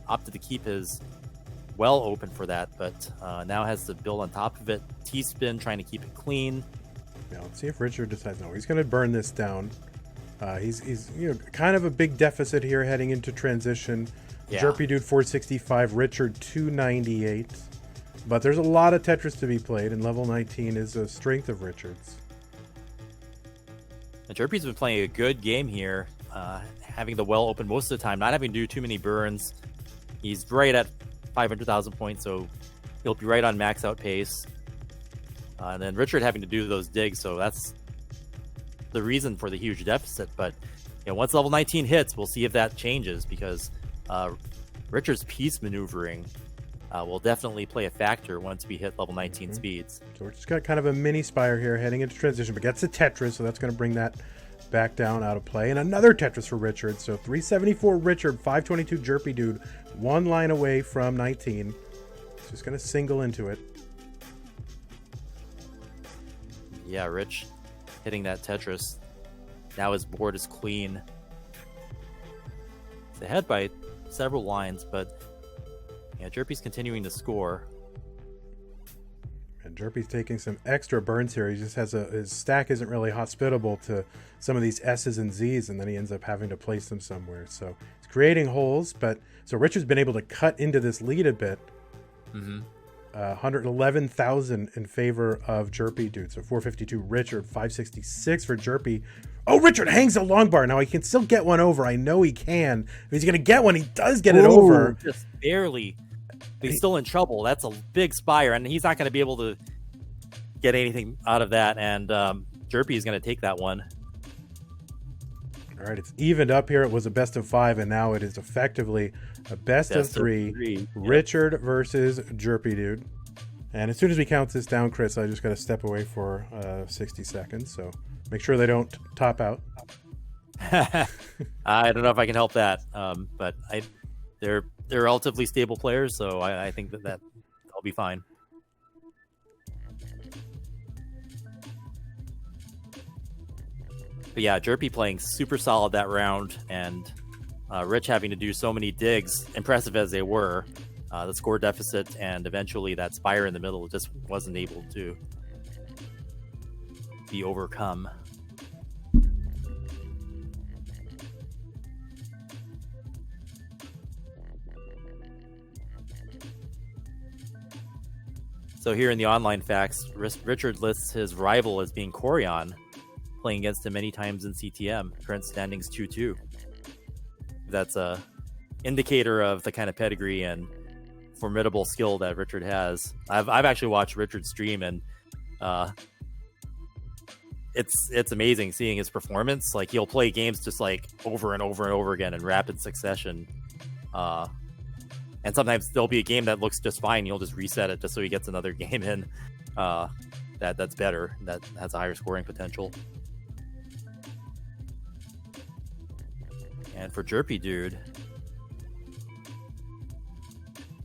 opted to keep his well open for that, but now has to build on top of it. T-spin, trying to keep it clean. Yeah, let's see if Richard decides. No, he's going to burn this down. He's kind of a big deficit here heading into transition. Yeah. Jerpidude 465, Richard 298. But there's a lot of Tetris to be played, and level 19 is a strength of Richard's. And Jerpy's been playing a good game here, having the well open most of the time, not having to do too many burns. He's right at 500,000 points, so he'll be right on max out pace. And then Richard having to do those digs, so that's the reason for the huge deficit. But once level 19 hits, we'll see if that changes, because Richard's piece maneuvering will definitely play a factor once we hit level 19 speeds. So we're just got kind of a mini Spire here heading into transition, but gets a Tetris, so that's going to bring that back down out of play. And another Tetris for Richard. So 374 Richard, 522 Jerpidude, one line away from 19. Just going to single into it. Yeah, Rich hitting that Tetris. Now his board is clean. It's ahead by several lines, but Jerpy's continuing to score. And Jerpy's taking some extra burns here. He just has his stack isn't really hospitable to some of these S's and Z's, and then he ends up having to place them somewhere. So he's creating holes, but so Richard's been able to cut into this lead a bit. 111,000 in favor of Jerpidude. So 452 Richard, 566 for Jerpy. Oh, Richard hangs a long bar. Now he can still get one over. I know he can. If he's going to get one, he does get it over. Just barely. He's still in trouble. That's a big Spire, and he's not going to be able to get anything out of that. And Jerpy is going to take that one. All right, it's evened up here. It was a best of 5, and now it is effectively a best of three. Richard versus Jerpidude. And as soon as we count this down, Chris, I just got to step away for 60 seconds. So make sure they don't top out. I don't know if I can help that, but they're relatively stable players, so I think that I'll be fine. But yeah, Jerpy playing super solid that round, and Rich having to do so many digs, impressive as they were. The score deficit and eventually that Spire in the middle just wasn't able to be overcome. So here in the online facts, Richard lists his rival as being Corion, playing against him many times in CTM. Current standings 2-2. That's a indicator of the kind of pedigree and formidable skill that Richard has. I've actually watched Richard stream, and it's amazing seeing his performance. Like, he'll play games just like over and over and over again in rapid succession. And sometimes there'll be a game that looks just fine. He'll just reset it just so he gets another game in that's better, that has a higher scoring potential. And for Jerpidude,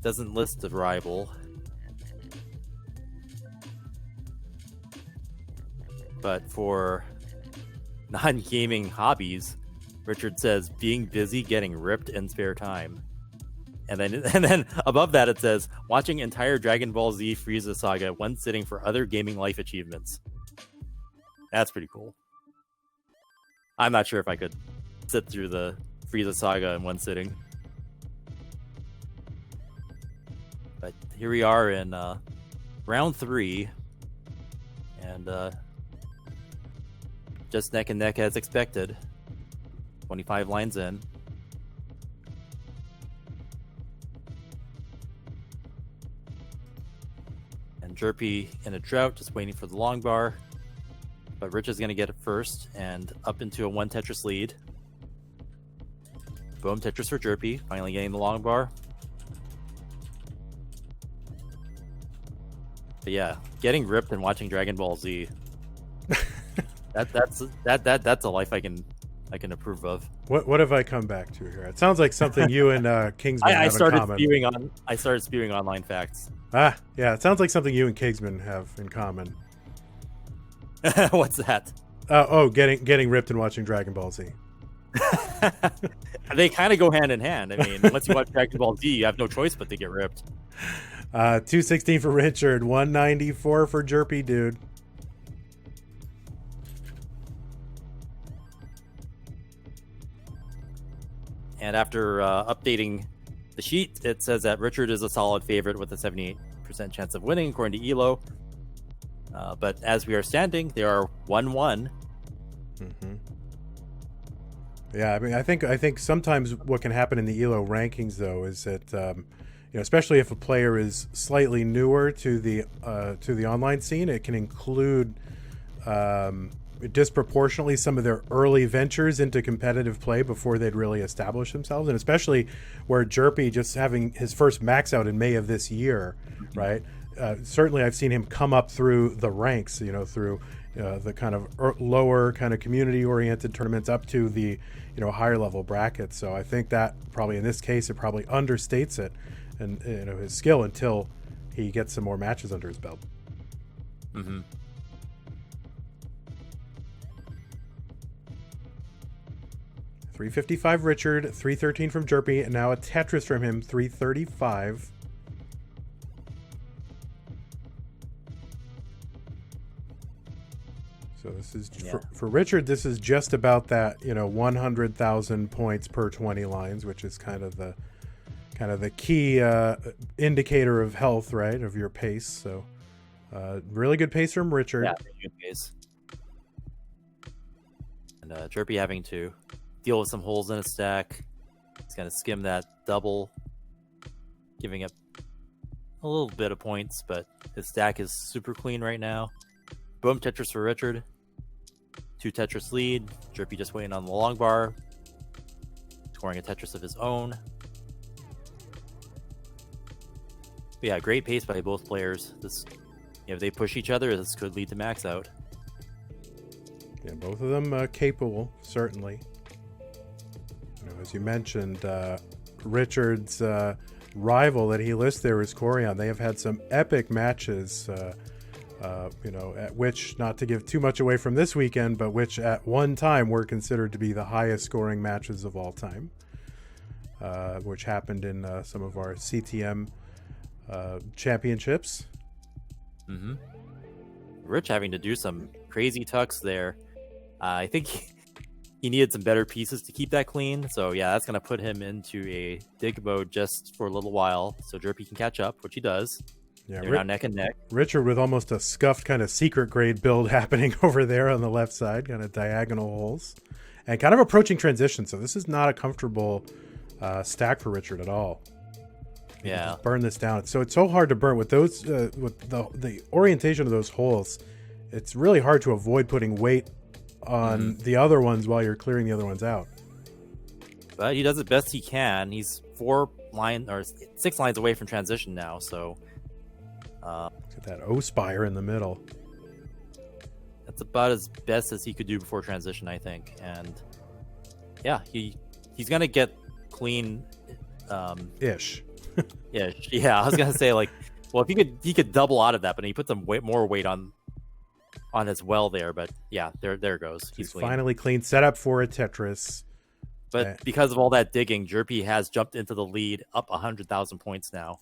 doesn't list the rival, but for non-gaming hobbies, Richard says being busy getting ripped in spare time. And then above that it says watching entire Dragon Ball Z Frieza saga when sitting for other gaming life achievements. That's pretty cool. I'm not sure if I could sit through the Frieza Saga in one sitting. But here we are in round 3, and just neck and neck as expected. 25 lines in. And Jerpy in a drought, just waiting for the long bar. But Rich is going to get it first, and up into a 1 Tetris lead. Boom, Tetris for Jerpy, finally getting the long bar. But yeah, getting ripped and watching Dragon Ball Z. that's a life I can approve of. What have I come back to here? It sounds like something you and Kingsman have in common. I started spewing online facts. Yeah, it sounds like something you and Kingsman have in common. What's that? Getting ripped and watching Dragon Ball Z. They kind of go hand in hand. I mean, once you watch Dragon Ball Z, you have no choice but to get ripped. 216 for Richard, 194 for Jerpidude. And after updating the sheet, it says that Richard is a solid favorite with a 78% chance of winning, according to ELO. But as we are standing, they are 1-1. Mm-hmm. Yeah, I mean, I think sometimes what can happen in the ELO rankings, though, is that especially if a player is slightly newer to the online scene, it can include disproportionately some of their early ventures into competitive play before they'd really establish themselves, and especially where Jerpy just having his first max out in May of this year, right? Certainly, I've seen him come up through the ranks, through the kind of lower kind of community-oriented tournaments up to the higher level brackets. So I think that probably in this case it probably understates it and his skill until he gets some more matches under his belt. Mm-hmm. $355 Richard, $313 from Jerpy, and now a Tetris from him, $335. So this is for Richard. This is just about that 100,000 points per 20 lines, which is kind of the key indicator of health, right? Of your pace. So really good pace from Richard. Yeah, good pace. And Jerpy having to deal with some holes in his stack. He's gonna skim that double, giving up a little bit of points, but his stack is super clean right now. Boom, Tetris for Richard. 2 Tetris lead. Jerpy just waiting on the long bar. Scoring a Tetris of his own. But yeah, great pace by both players. This, if they push each other, this could lead to max out. Yeah, both of them capable, certainly. As you mentioned, Richard's rival that he lists there is Corian. They have had some epic matches. At which, not to give too much away from this weekend, but which at one time were considered to be the highest scoring matches of all time, which happened in some of our CTM championships. Mm-hmm. Rich having to do some crazy tucks there. I think he needed some better pieces to keep that clean. So yeah, that's going to put him into a dig mode just for a little while, so Jerpy can catch up, which he does. Yeah, they're now neck and neck. Richard with almost a scuffed kind of secret grade build happening over there on the left side, kind of diagonal holes, and kind of approaching transition. So this is not a comfortable stack for Richard at all. Yeah, burn this down. So it's so hard to burn with those with the orientation of those holes. It's really hard to avoid putting weight on the other ones while you're clearing the other ones out. But he does the best he can. He's 6 lines away from transition now. So. Get that O-Spire in the middle. That's about as best as he could do before transition, I think. And yeah, he's gonna get clean ish. Yeah, I was gonna say, like, well, if he could double out of that, but he put some more weight on his well there. But yeah, there it goes. He's clean. Finally clean. Set up for a Tetris. But because of all that digging, Jerpy has jumped into the lead, up 100,000 points now.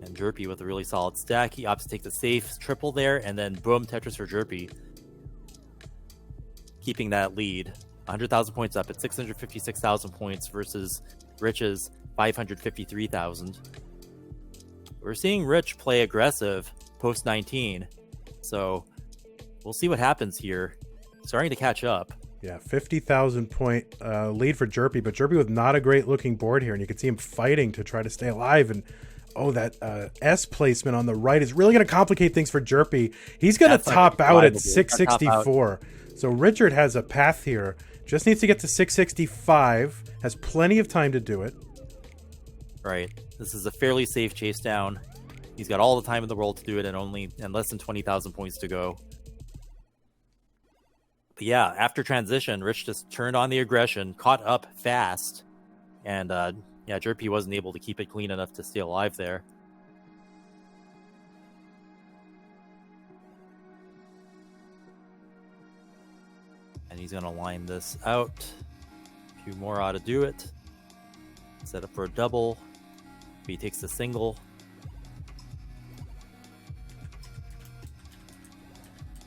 And Jerpy with a really solid stack. He opts to take the safe triple there, and then boom, Tetris for Jerpy. keeping that lead. 100,000 points up at 656,000 points versus Rich's 553,000. We're seeing Rich play aggressive post 19, so we'll see what happens here. Starting to catch up. Yeah, 50,000 point lead for Jerpy, but Jerpy with not a great looking board here, and you can see him fighting to try to stay alive. And that S placement on the right is really going to complicate things for Jerpy. He's going to top out at 664. So Richard has a path here. Just needs to get to 665. Has plenty of time to do it. Right. This is a fairly safe chase down. He's got all the time in the world to do it, and less than 20,000 points to go. But yeah, after transition, Rich just turned on the aggression, caught up fast, and Jerpy wasn't able to keep it clean enough to stay alive there. And he's going to line this out. A few more ought to do it. Set up for a double. He takes the single.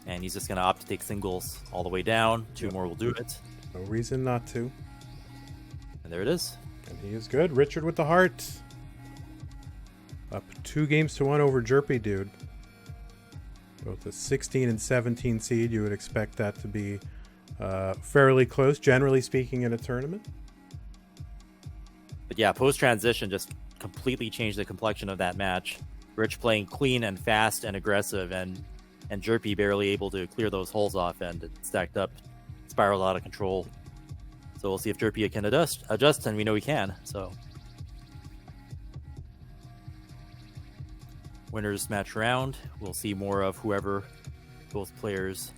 And he's just going to opt to take singles all the way down. Two more will do it. No reason not to. And there it is. And he is good. Richard with the heart. Up 2-1 over Jerpidude. Both the 16 and 17 seed. You would expect that to be fairly close, generally speaking, in a tournament. But yeah, post-transition just completely changed the complexion of that match. Rich playing clean and fast and aggressive, and Jerpy barely able to clear those holes off, and it stacked up, spiraled out of control. So we'll see if Jerpy can adjust, and we know he can. So winners match round. We'll see more of whoever both players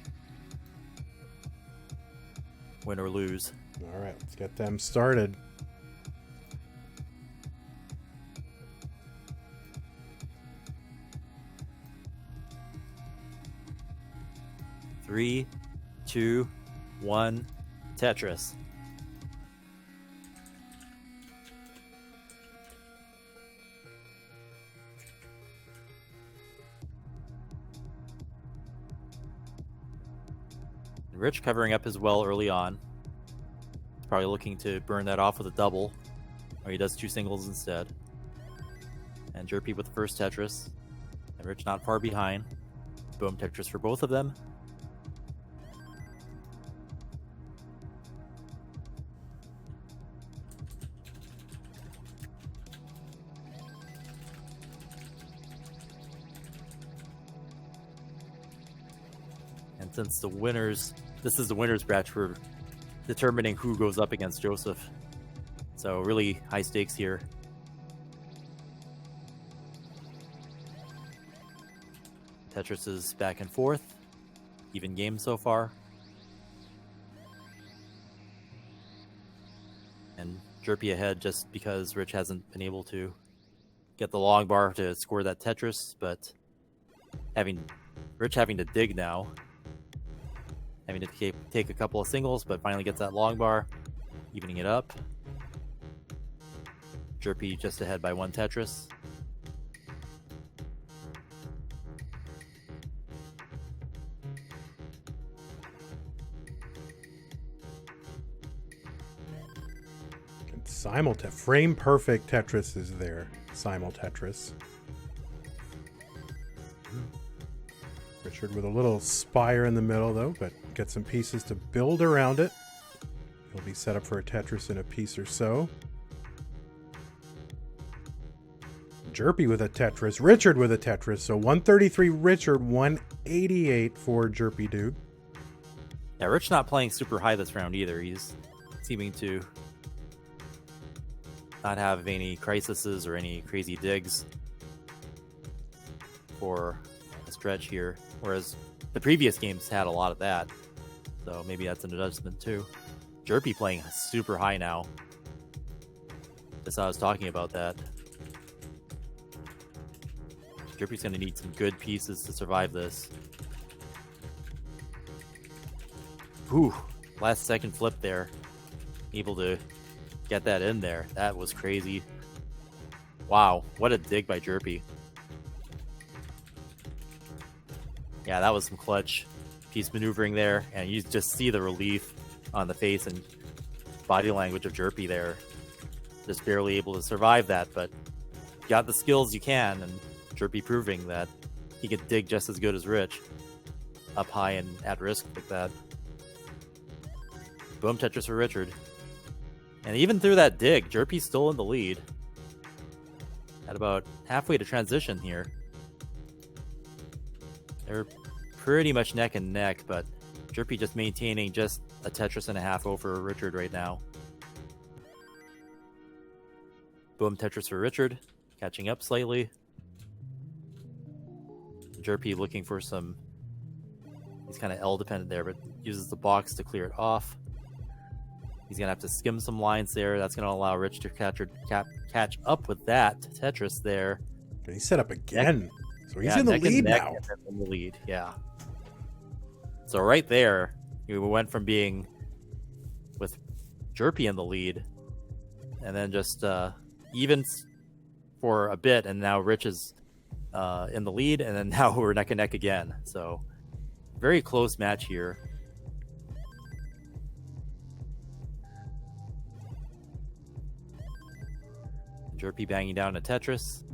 win or lose. All right, let's get them started. Three, 2, 1, Tetris. Rich covering up his well early on. He's probably looking to burn that off with a double, or he does 2 singles instead. And Jerpy with the first Tetris, and Rich not far behind. Boom, Tetris for both of them. And since this is the winners batch, we're determining who goes up against Joseph. So really high stakes here. Tetris is back and forth. Even game so far. And Jerpy ahead just because Rich hasn't been able to get the long bar to score that Tetris, but Rich having to dig now. Having to take a couple of singles, but finally gets that long bar, evening it up. Jerpy just ahead by 1 Tetris. Frame perfect Tetris is there. Simul Tetris. Richard with a little spire in the middle, though, but get some pieces to build around it. He'll be set up for a Tetris in a piece or so. Jerpy with a Tetris. Richard with a Tetris. So 133 Richard, 188 for Jerpidude. Yeah, Rich not playing super high this round either. He's seeming to not have any crises or any crazy digs for a stretch here, whereas the previous games had a lot of that, so maybe that's an adjustment too. Jerpy playing super high now. Just I was talking about that. Jerpy's going to need some good pieces to survive this. Whew, last second flip there, able to get that in there. That was crazy. Wow, what a dig by Jerpy. Yeah, that was some clutch keeps maneuvering there, and you just see the relief on the face and body language of Jerpy there. Just barely able to survive that, but got the skills you can, and Jerpy proving that he could dig just as good as Rich up high and at risk like that. Boom Tetris for Richard. And even through that dig, Jerpy's still in the lead. At about halfway to transition here. They're pretty much neck and neck, but Jerpy just maintaining just a Tetris and a half over Richard right now. Boom Tetris for Richard, catching up slightly. Jerpy looking for some... He's kind of L dependent there, but uses the box to clear it off. He's going to have to skim some lines there. That's going to allow Rich to catch up with that Tetris there. And he's set up again. So he's in the lead now. In the lead, yeah. So right there, we went from being with Jerpy in the lead, and then just even for a bit, and now Rich is in the lead, and then now we're neck and neck again. So very close match here. Jerpy banging down a Tetris.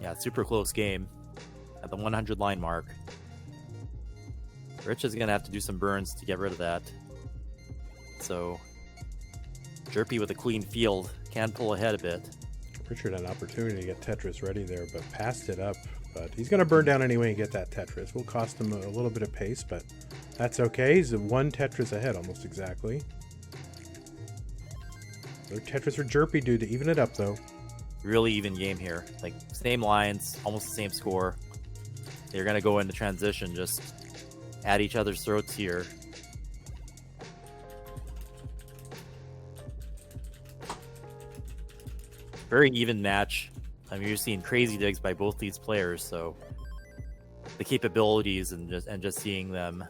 Yeah, super close game at the 100 line mark. Rich is going to have to do some burns to get rid of that. So Jerpy with a clean field can pull ahead a bit. Richard had an opportunity to get Tetris ready there, but passed it up. But he's going to burn down anyway and get that Tetris. Will cost him a little bit of pace, but that's okay. He's one Tetris ahead almost exactly. No Tetris for Jerpidude to even it up, though. Really even game here. Like, same lines, almost the same score. They're going to go into transition, just at each other's throats here. Very even match. I mean, you're seeing crazy digs by both these players, so the capabilities and just seeing them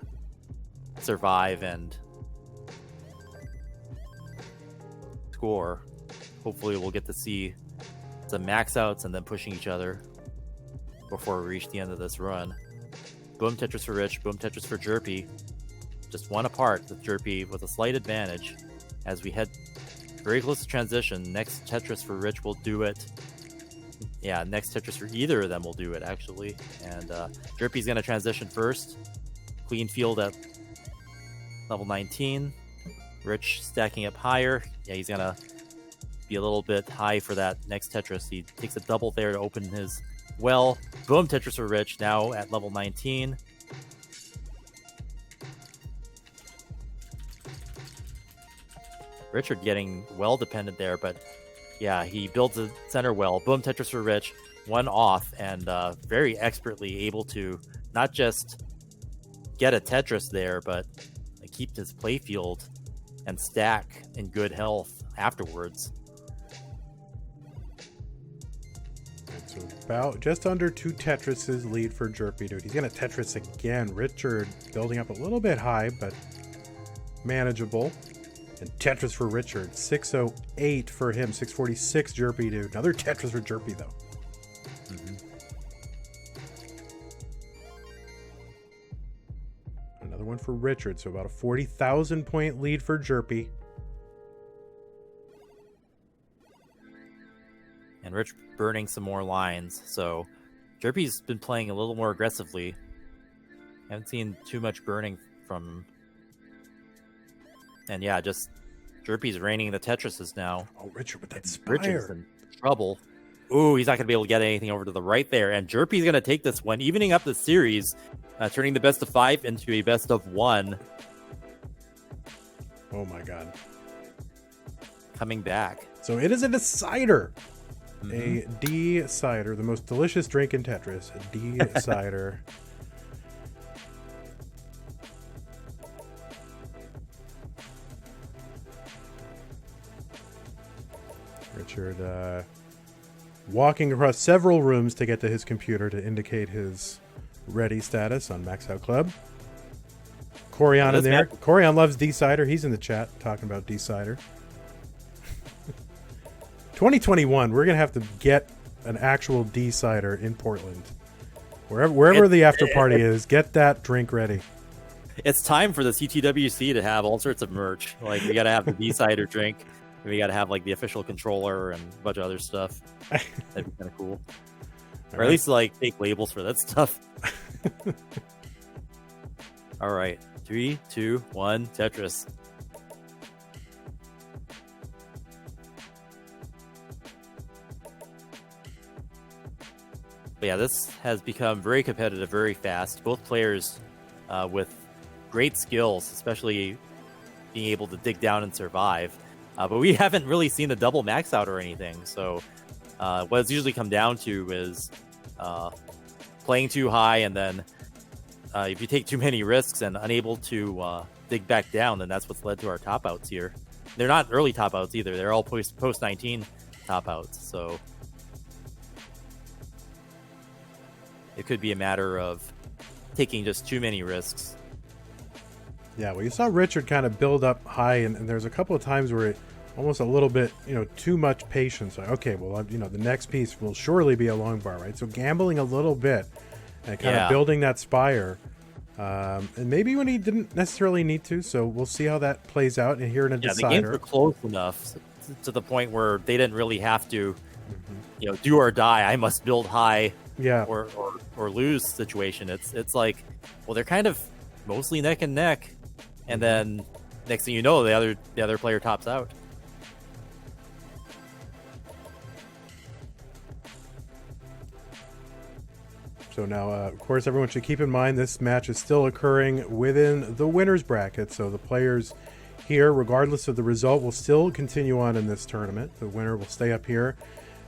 survive and score. Hopefully we'll get to see some max outs and then pushing each other before we reach the end of this run. Boom Tetris for Rich, boom Tetris for Jerpy. Just one apart with Jerpy with a slight advantage as we head very close to transition. Next Tetris for Rich will do it. Yeah, next Tetris for either of them will do it, actually. And Jerpy's going to transition first. Clean field at level 19. Rich stacking up higher. Yeah, he's going to be a little bit high for that next Tetris. He takes a double there to open his well. Boom Tetris for Rich, now at level 19. Richard getting well dependent there, but yeah, he builds a center well. Boom Tetris for Rich, one off, and very expertly able to not just get a Tetris there, but keep his playfield and stack in good health afterwards. So about just under 2 Tetrises lead for Jerpidude. He's going to Tetris again. Richard building up a little bit high, but manageable. And Tetris for Richard. 608 for him. 646 Jerpidude. Another Tetris for Jerpy, though. Another one for Richard. So about a 40,000 point lead for Jerpy. And Rich burning some more lines. So Jerpy's been playing a little more aggressively. Haven't seen too much burning from him. And yeah, just Jerpy's raining the Tetrises now. Oh, Richard with that Richard's spire. in trouble. Ooh, he's not going to be able to get anything over to the right there. And Jerpy's going to take this one, evening up the series, turning the best of 5 into a best of 1. Oh my god. Coming back. So it is a decider. A D-cider, the most delicious drink in Tetris. A D-cider. Richard walking across several rooms to get to his computer to indicate his ready status on Max Out Club. Corian in there. Corian loves D-cider. He's in the chat talking about D-cider. 2021, we're going to have to get an actual D-cider in Portland. Wherever the after party is, get that drink ready. It's time for the CTWC to have all sorts of merch. Like, we got to have the B-Cider drink. And we got to have, like, the official controller and a bunch of other stuff. That'd be kind of cool. Or at least, like, fake labels for that stuff. All right. 3, 2, 1, Tetris. But yeah, this has become very competitive, very fast. Both players with great skills, especially being able to dig down and survive. But we haven't really seen the double max out or anything. So what it's usually come down to is playing too high, and then if you take too many risks and unable to dig back down, then that's what's led to our top outs here. They're not early top outs either. They're all post 19 top outs. So it could be a matter of taking just too many risks. Yeah, well, you saw Richard kind of build up high, and there's a couple of times where it almost a little bit, too much patience. Like, okay, well, the next piece will surely be a long bar, right? So gambling a little bit and kind of building that spire. And maybe when he didn't necessarily need to, so we'll see how that plays out and here in a decider. The games were close enough to the point where they didn't really have to, do or die. I must build high. Yeah. Or lose situation. It's like, well, they're kind of mostly neck and neck, and then next thing you know, the other player tops out. So now, of course, everyone should keep in mind this match is still occurring within the winners bracket. So the players here, regardless of the result, will still continue on in this tournament. The winner will stay up here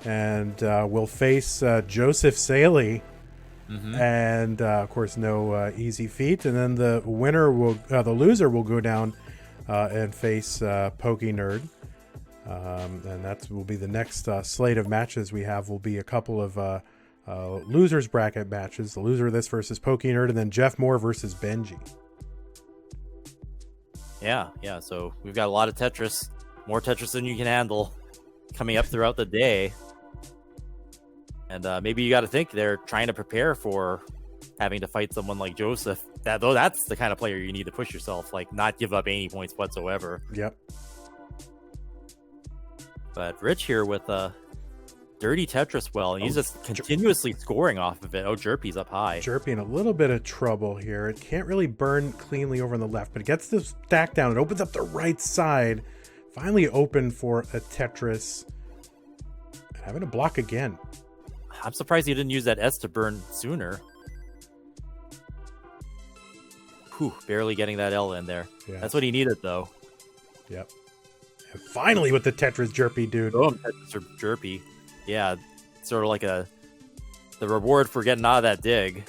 and will face Joseph Saley. And of course, no easy feat. And then the loser will go down and face Pokenerd. And that will be the next slate of matches we have. Will be a couple of losers bracket matches. The loser of this versus Pokenerd, and then Jeff Moore versus Benjy. Yeah. So we've got a lot of Tetris, more Tetris than you can handle, coming up throughout the day. And maybe you got to think they're trying to prepare for having to fight someone like Joseph. That's the kind of player you need to push yourself, like not give up any points whatsoever. Yep. But Rich here with a dirty Tetris well, and he's just continuously scoring off of it. Oh, Jerpy's up high. Jerpy in a little bit of trouble here. It can't really burn cleanly over on the left, but it gets the stack down. It opens up the right side. Finally open for a Tetris. And having to block again. I'm surprised he didn't use that S to burn sooner. Whew, barely getting that L in there. Yeah. That's what he needed, though. Yep. And finally with the Tetris Jerpidude. Oh, Tetris Jerpy. Yeah, sort of like the reward for getting out of that dig.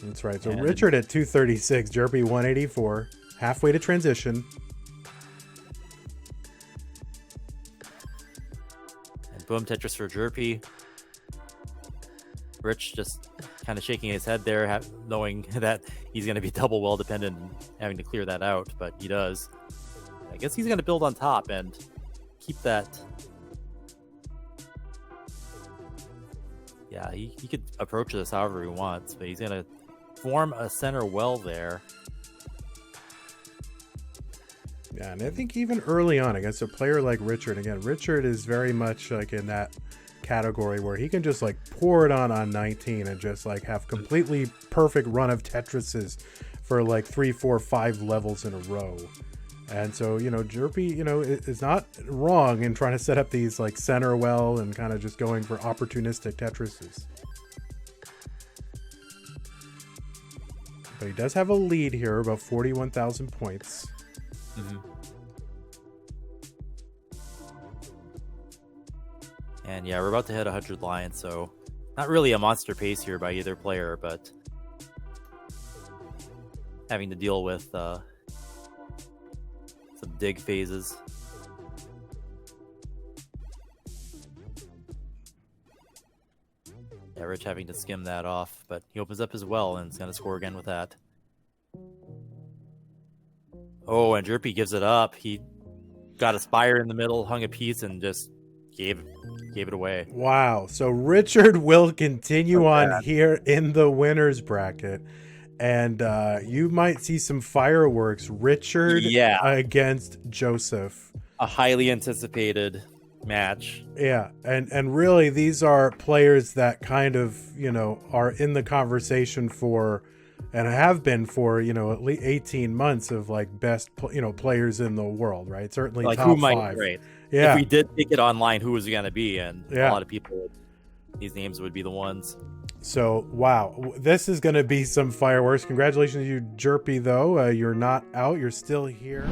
That's right. So Richard at 236, Jerpy 184, halfway to transition. And boom, Tetris for Jerpy. Rich just kind of shaking his head there, knowing that he's going to be double well dependent and having to clear that out, but he does. I guess he's going to build on top and keep that. Yeah, he could approach this however he wants, but he's going to form a center well there. Yeah, and I think even early on against a player like Richard, again, Richard is very much like in that category where he can just like pour it on 19 and just like have completely perfect run of Tetrises for like 3, 4, 5 levels in a row. And so, Jerpy, is not wrong in trying to set up these like center well and kind of just going for opportunistic Tetrises. But he does have a lead here, about 41,000 points. And yeah, we're about to hit 100 lines, so not really a monster pace here by either player, but having to deal with some dig phases. Yeah, Rich having to skim that off, but he opens up as well and is going to score again with that. Oh, and Jerpy gives it up. He got a spire in the middle, hung a piece, and just gave gave it away. Wow. So Richard will continue on here in the winners bracket. And you might see some fireworks. Richard against Joseph. A highly anticipated match. Yeah. And really, these are players that kind of, are in the conversation for, and have been for, at least 18 months of like best, players in the world, right? Certainly like top who might 5. Great. Yeah. If we did take it online, who was it going to be? And a lot of people, these names would be the ones. So, wow, this is going to be some fireworks. Congratulations to you, Jerpy, though. You're not out. You're still here.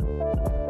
Bye.